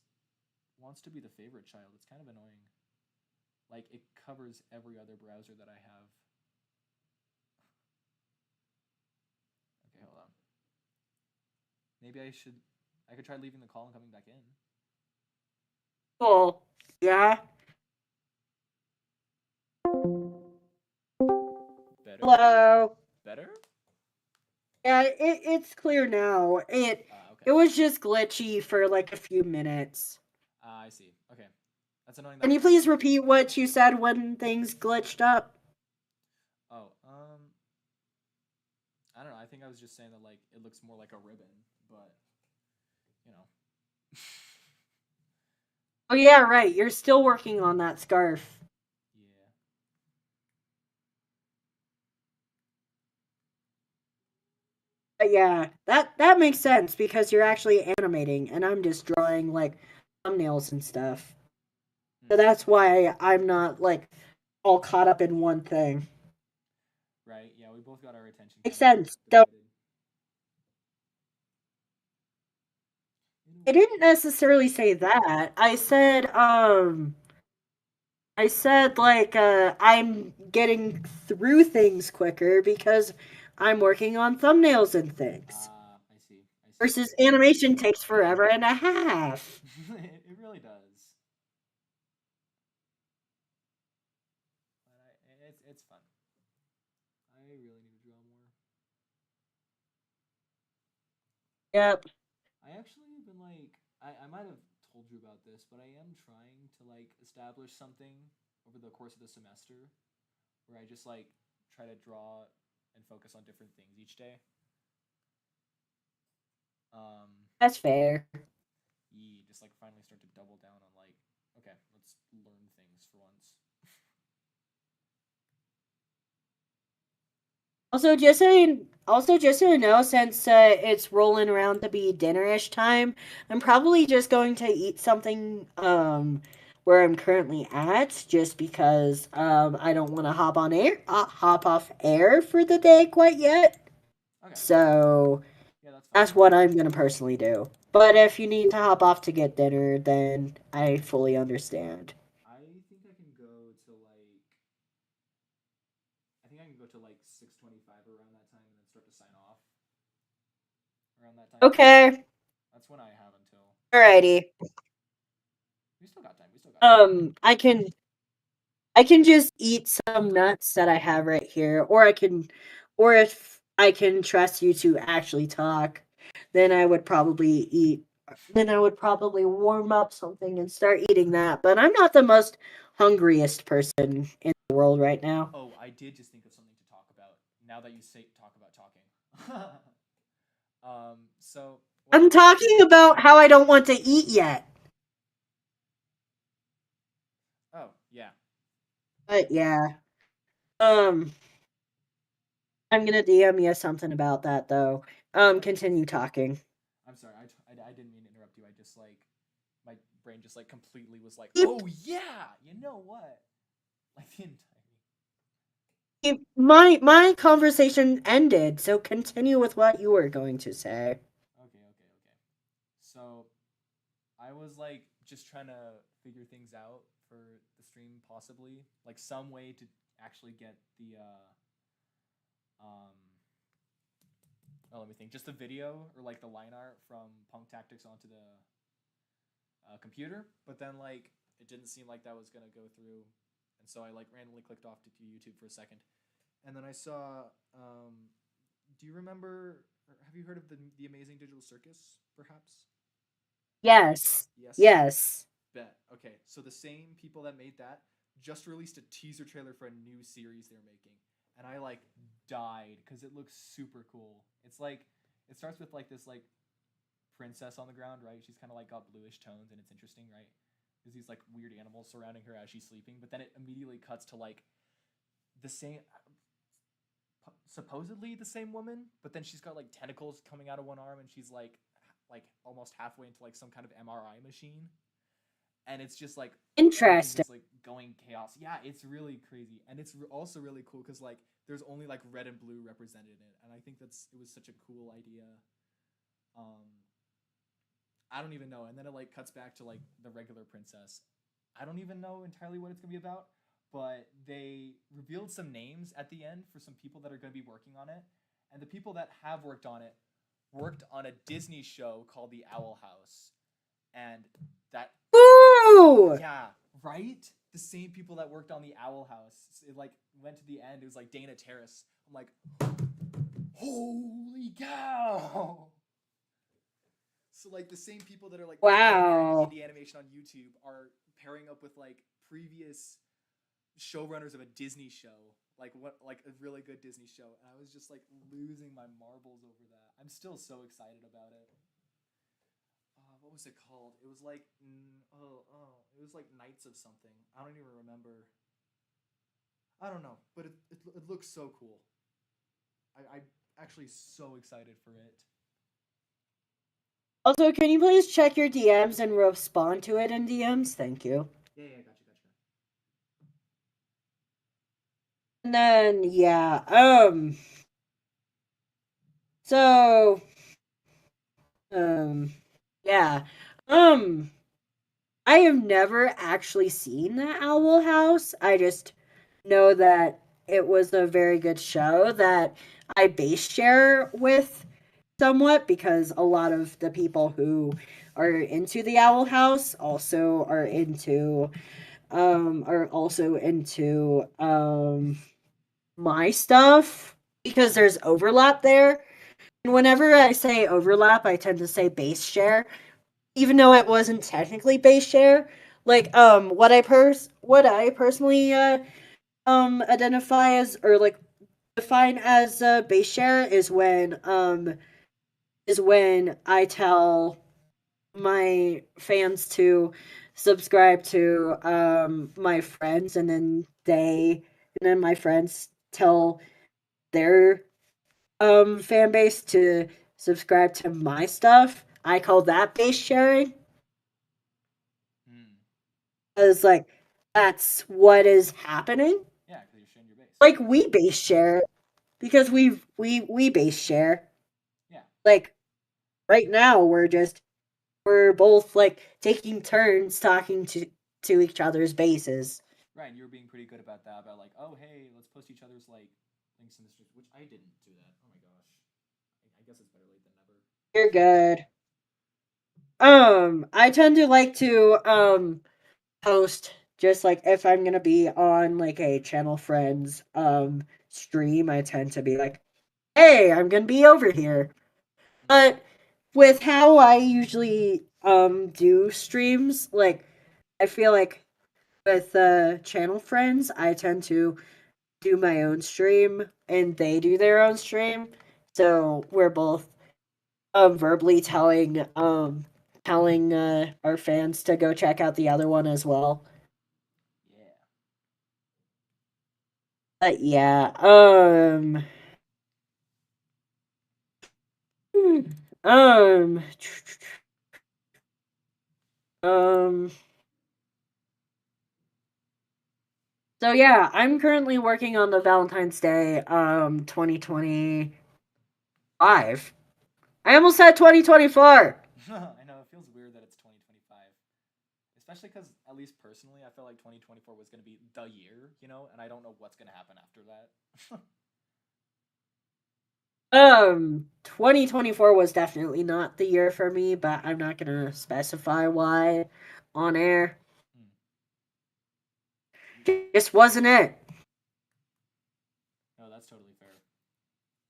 wants to be the favorite child. It's kind of annoying. Like it covers every other browser that I have. Okay, hold on. Maybe I should. I could try leaving the call and coming back in. Cool. Yeah. Better? Hello. Better? Yeah, it's clear now. Okay. It was just glitchy for like a few minutes. I see. Okay. That's annoying Can that you way. please repeat what you said when things glitched up? Oh, I don't know. I think I was just saying that like it looks more like a ribbon, but you know. Oh yeah, right. You're still working on that scarf. Yeah. But yeah, that makes sense because you're actually animating and I'm just drawing like thumbnails and stuff. So Hmm. that's why I'm not like all caught up in one thing. Right. Yeah, we both got our attention Makes kind of sense. Don't divided. In a I way. didn't necessarily say that. I said like I'm getting through things quicker because I'm working on thumbnails and things. Ah, I see. I see. Versus animation takes forever and a half. It really does. But it's fun. I really need to draw more. Yep. I actually have been like I might have told you about this, but I am trying to like establish something over the course of the semester where I just like try to draw and focus on different things each day. Um, That's fair. just like finally start to double down on like, okay, let's learn things for once. Also just so you know, since it's rolling around to be dinnerish time, I'm probably just going to eat something where I'm currently at, just because I don't want to hop off air for the day quite yet. Okay, So yeah, that's fine. that's what I'm gonna personally do. But if you need to hop off to get dinner, then I fully understand. I think I can go to like I think I can go to like 6:25 around that time and then start to sign off around that time. Okay. That's when I have until. Alrighty. We still got time. We still got time. I can just eat some nuts that I have right here, or if I can trust you to actually talk, then I would probably eat then I would probably warm up something and start eating that. But I'm not the most hungriest person in the world right now. Oh, I did just think of something to talk about. Now that you say talk about talking. So what I'm I was talking about how I don't want to eat yet. oh yeah. But yeah. Um, I'm gonna DM you something about that though. Continue talking. I'm sorry. I didn't mean to interrupt you. I just like my brain just like completely was like, Keep, oh yeah, you know what? Like the entire. my conversation ended, so continue with what you were going to say. Okay, okay, okay. So I was like just trying to figure things out for the stream, possibly like some way to actually get the um oh, let me think, just the video or like the line art from Punk Tactics onto the computer, but then like it didn't seem like that was gonna go through, and so I like randomly clicked off to YouTube for a second, and then I saw. Do you remember? Have you heard of the Amazing Digital Circus? Perhaps. Yes. Yes. Yes. Bet. Okay, so the same people that made that just released a teaser trailer for a new series they're making, and I like died because it looks super cool. It's like it starts with like this like princess on the ground, right? She's kind of like got bluish tones, and it's interesting, right? There's these like weird animals surrounding her as she's sleeping, but then it immediately cuts to like the same, supposedly the same woman, but then she's got like tentacles coming out of one arm, and she's like almost halfway into like some kind of MRI machine, and it's just like everything's Interesting. just like going chaos. Yeah, it's really crazy, and it's also really cool because like there's only like red and blue represented in it, and I think it was such a cool idea. Um, I don't even know. And then it like cuts back to like the regular princess. I don't even know entirely what it's gonna be about, but they revealed some names at the end for some people that are gonna be working on it. And the people that have worked on it worked on a Disney show called The Owl House. And that Ooh! yeah, right? The same people that worked on The Owl House. It like went to the end. It was like Dana Terrace. I'm like, holy cow! So like the same people that are like pioneering Wow. indie animation on YouTube are pairing up with like previous showrunners of a Disney show, like what like a really good Disney show. And I was just like losing my marbles over that. I'm still so excited about it. What was it called? It was like it was like Knights of something. I don't even remember. I don't know, but it looks so cool. I'm actually so excited for it. Also, can you please check your DMs and respond to it in DMs? Thank you. Yeah, yeah, gotcha, gotcha. And then yeah, so um yeah. Um I have never actually seen the Owl House. I just know that it was a very good show that I base share with somewhat because a lot of the people who are into the Owl House are also into my stuff because there's overlap there. And whenever I say overlap, I tend to say base share, even though it wasn't technically base share. Like what I personally identify as or like define as base share is when I tell my fans to subscribe to my friends and then my friends tell their fan base to subscribe to my stuff. I call that base sharing. Hmm. Because like that's what is happening. Yeah, because you're sharing your base. Like we base share because we base share. Yeah. Like right now we're both like taking turns talking to each other's bases. Right, and you were being pretty good about that. About like, oh hey, let's post each other's like links in the stream, which I didn't do that. Oh my gosh. I guess it's better late than never. You're good. I tend to like to post just like if I'm gonna be on like a channel friends stream, I tend to be like, hey, I'm gonna be over here. Hmm. But with how I usually do streams, like I feel like with channel friends, I tend to do my own stream and they do their own stream. So we're both verbally telling our fans to go check out the other one as well. Yeah. But yeah, hmm, um um so yeah, I'm currently working on the Valentine's Day 2025. I almost said 2024. I know it feels weird that it's 2025, especially because at least personally, I felt like 2024 was going to be the year, and I don't know what's going to happen after that. 2024 was definitely not the year for me, but I'm not gonna specify why on air. Just wasn't it. No, that's totally fair.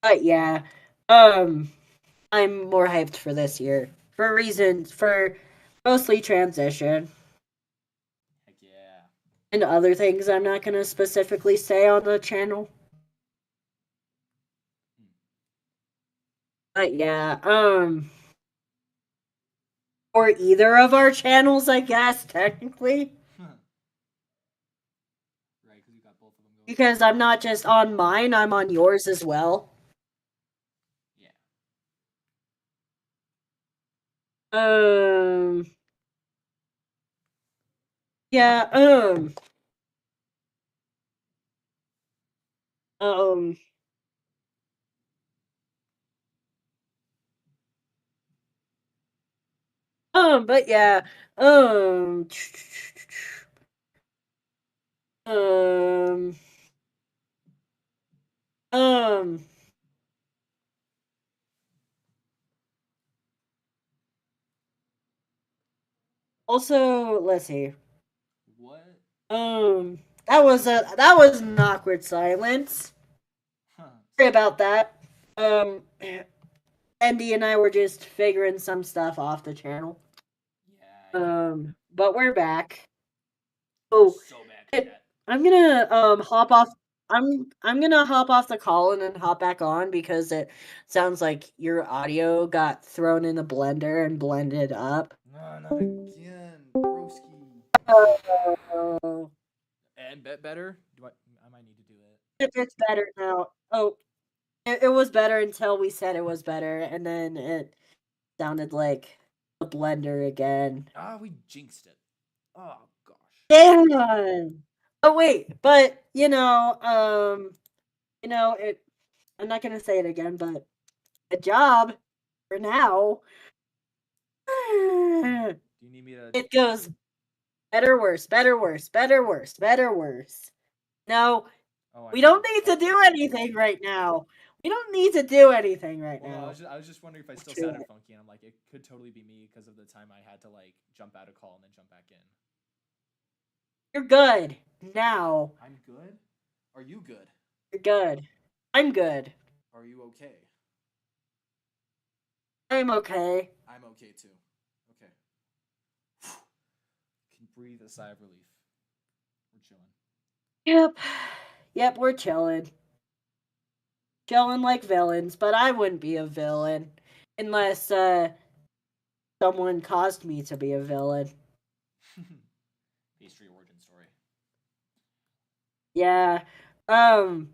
But yeah, I'm more hyped for this year for mostly transition Heck yeah. and other things I'm not gonna specifically say on the channel. But yeah, or either of our channels, I guess technically, Right, because you got both of them going. because I'm not just on mine, I'm on yours as well. Yeah. Yeah, um, but yeah, um, um, um, also, let's see. What? That was an awkward silence. Huh. Sorry about that. Um, Andy and I were just figuring some stuff off the channel. Yeah. But we're back. We're Oh, so back at it, that. I'm gonna hop off. I'm gonna hop off the call and then hop back on because it sounds like your audio got thrown in a blender and blended up. No, not again, broski. Oh, And bet better? Do I might need to do it. it's better now. Oh, it was better until we said it was better, and then it sounded like a blender again. Ah, we jinxed it. Oh gosh. Damn. Oh wait, but it. I'm not gonna say it again, but a job for now. Do you need me to? It goes better, worse, better, worse, better, worse, better, worse. No, Oh, I we know. don't need to do anything right now. We don't need to do anything right Well, no, now. I was just wondering if I still To sounded it. funky, and I'm like, it could totally be me because of the time I had to like jump out of call and then jump back in. You're good now. I'm good. Are you good? You're good. I'm good. Are you okay? I'm okay. I'm okay too. Okay. Can breathe a sigh of relief. We're chilling. Yep. Yep, we're chilling. Chilling like villains, but I wouldn't be a villain unless someone caused me to be a villain. Pastry origin story. Yeah. Um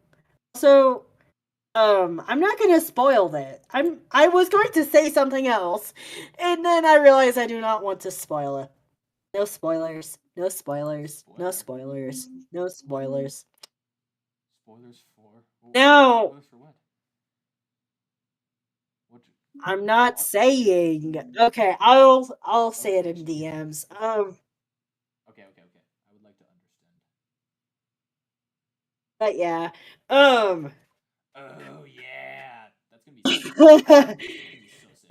so I'm not gonna spoil that. I was going to say something else, and then I realized I do not want to spoil it. No spoilers. No spoilers. No Spoiler. spoilers. No spoilers. Spoilers for. No, Spoilers for what? What? I'm not saying. Okay, I'll say it Okay, in chill. DMs. Okay. I would like to understand. But yeah. Oh yeah, that's gonna be sick. That's gonna be so sick.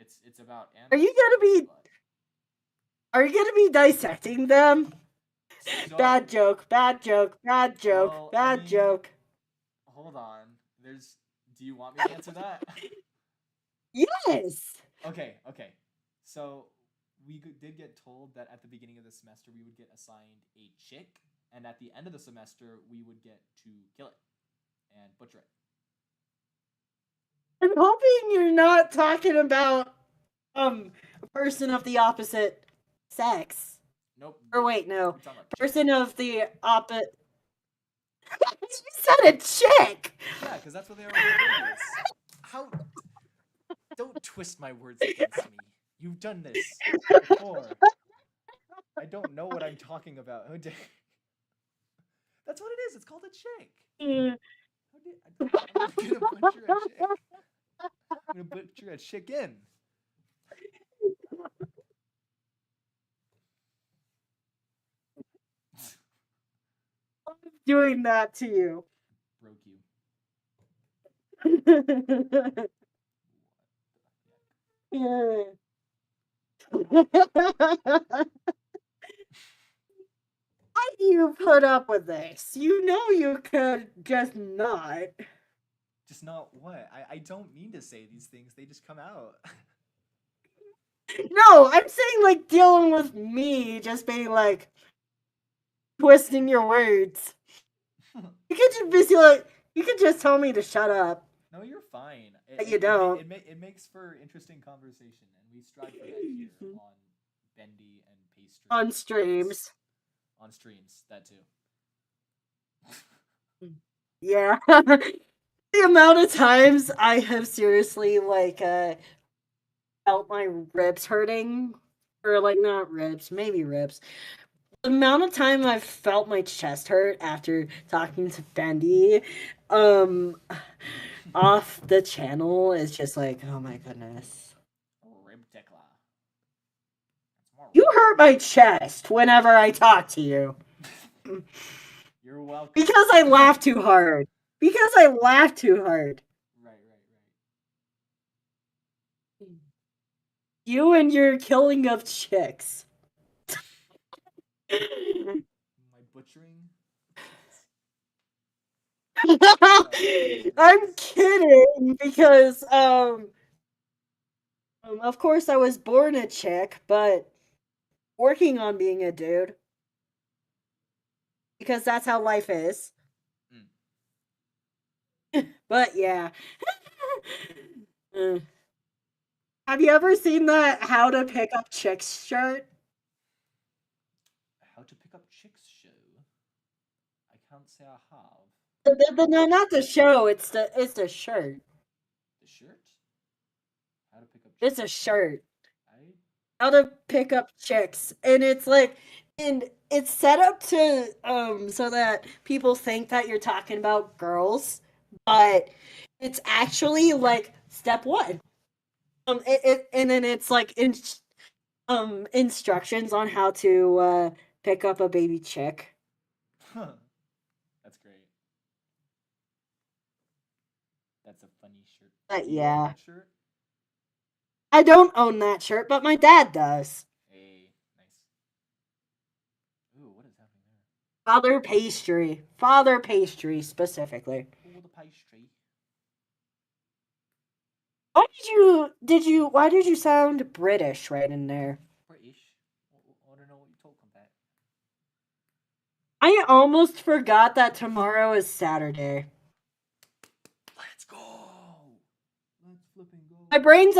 It's about Are animals. you gonna be But are you gonna be dissecting them? Bad so joke, bad joke, bad joke, well, I bad mean, joke. hold on. There's. Do you want me to answer that? Yes. Okay. So did get told that at the beginning of the semester we would get assigned a chick, and at the end of the semester we would get to kill it and butcher it. I'm hoping you're not talking about a person of the opposite sex. Nope. Or wait, no. We're talking about Person chicks. of the opposite. You said a chick. Yeah, because that's what they are with babies. How? Don't twist my words against me. You've done this before. I don't know what I'm talking about. That's what it is. It's called a chick. I'm gonna butcher a chick. I'm gonna butcher a chicken. Doing that to you. Broke you. Why do you put up with this? You know you could just not. Just not what? I don't mean to say these things. They just come out. No, I'm saying like dealing with me just being like twisting your words. You could just be like, you could just tell me to shut up. No, you're fine. But you don't. It makes for interesting conversation, and we strive for that here on Bendy and Pastry. On streams. On streams, that too. Yeah. The amount of times I have seriously like felt my ribs hurting. Or like not ribs, maybe ribs. The amount of time I've felt my chest hurt after talking to Bendy off the channel is just like, oh my goodness. Rib tickler. You hurt my chest whenever I talk to you. You're welcome. Because I laugh too hard. Because I laugh too hard. Right. You and your killing of chicks. My butchering. I'm kidding because of course I was born a chick, but working on being a dude because that's how life is. But yeah. Have you ever seen that How to Pick Up Chicks shirt? How to Pick Up Chicks show? I can't say I have. No, not the show. It's the shirt. The shirt? How to Pick Up Chicks? It's a shirt. I... How to Pick Up Chicks, and it's like, and it's set up to so that people think that you're talking about girls, but it's actually like step one. And then it's like instructions on how to pick up a baby chick. Huh. That's great. That's a funny shirt. But Do you own yeah, that shirt? I don't own that shirt, but my dad does. Hey, nice. Ooh, what is happening there? Father pastry specifically. Oh, the pastry. Why did you sound British right in there? British. I don't know what you're talking about. I almost forgot that tomorrow is Saturday. Let's go. Let's flipping go. My brain's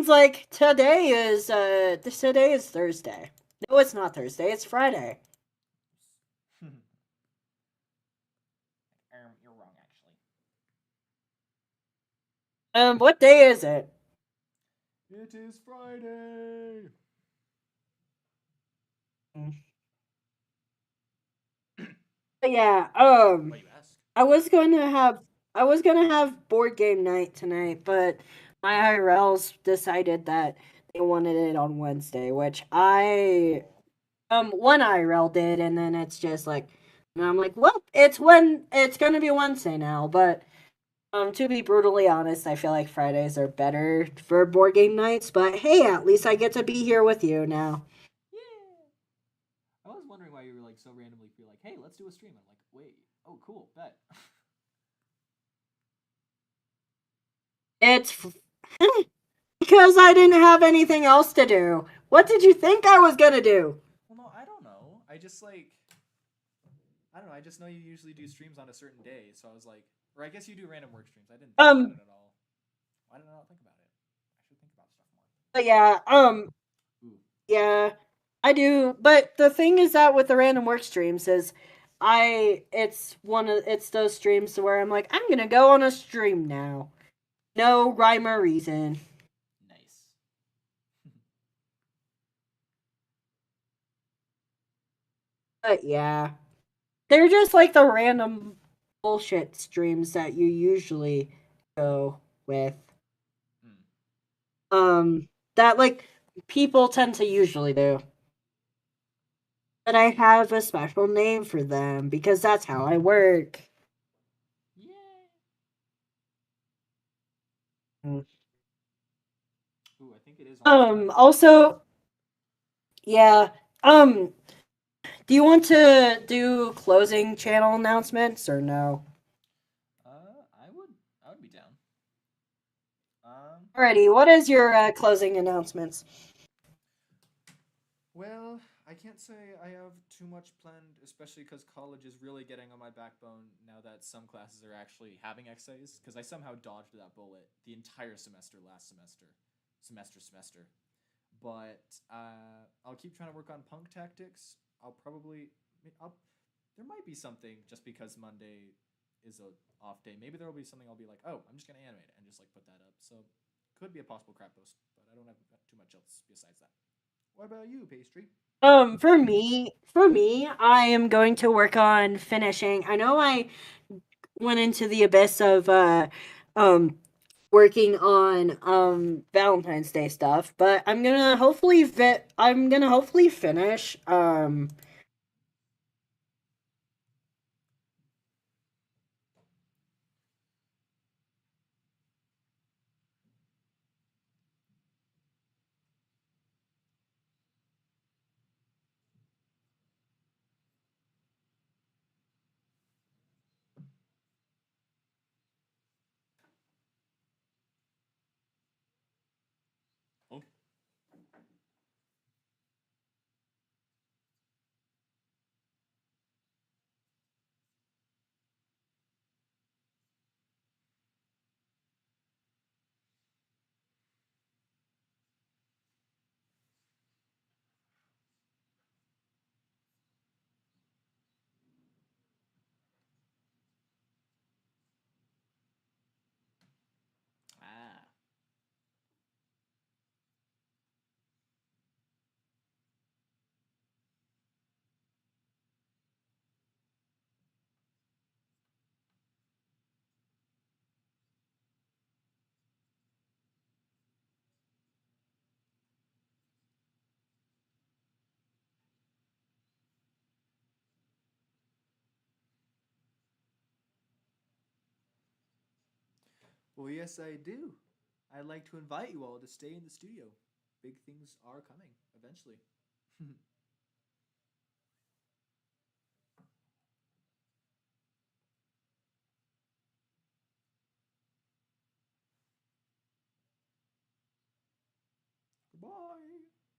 like today is Thursday. No, it's not Thursday, it's Friday. You're wrong actually. What day is it? It is Friday. But yeah, Why you ask? I was gonna have board game night tonight, but my IRLs decided that they wanted it on Wednesday, which I one IRL did, and then it's just like, and I'm like, well, it's gonna be Wednesday now, but To be brutally honest, I feel like Fridays are better for board game nights, but hey, at least I get to be here with you now. Yeah. I was wondering why you were like so randomly feel like, hey, let's do a stream. I'm like, wait, oh, cool, bet. It's because I didn't have anything else to do. What did you think I was gonna do? Well, no, I don't know. I just like, I don't know. I just know you usually do streams on a certain day, so I was like, or I guess you do random work streams. I didn't think about Um, it at all. Why did I not think about it? I should think about stuff but yeah, more. Ooh. yeah, I do. But the thing is that with the random work streams is, it's those streams where I'm like, I'm gonna go on a stream now. No rhyme or reason. Nice. But yeah, they're just like the random bullshit streams that you usually go with. Mm. That like people tend to usually do. But I have a special name for them because that's how I work. Yay. Mm. Ooh, I think it is almost time. Also, yeah. Um, do you want to do closing channel announcements or no? I would, I would be down. Um, Alrighty, what is your closing announcements? well, I can't say I have too much planned, especially because college is really getting on my backbone now that some classes are actually having essays. Because I somehow dodged that bullet the entire semester last semester. But I'll keep trying to work on punk tactics. I'll probably, I'll, there might be something just because Monday is a off day. Maybe there will be something I'll be like, oh, I'm just gonna animate it and just like put that up. So could be a possible crap post, but I don't have too much else besides that. What about you, Pastry? For me, I am going to work on finishing. I know I went into the abyss of um working on Valentine's Day stuff, but I'm gonna hopefully finish Oh, ah. Well, yes, I do. I'd like to invite you all to stay in the studio. Big things are coming eventually.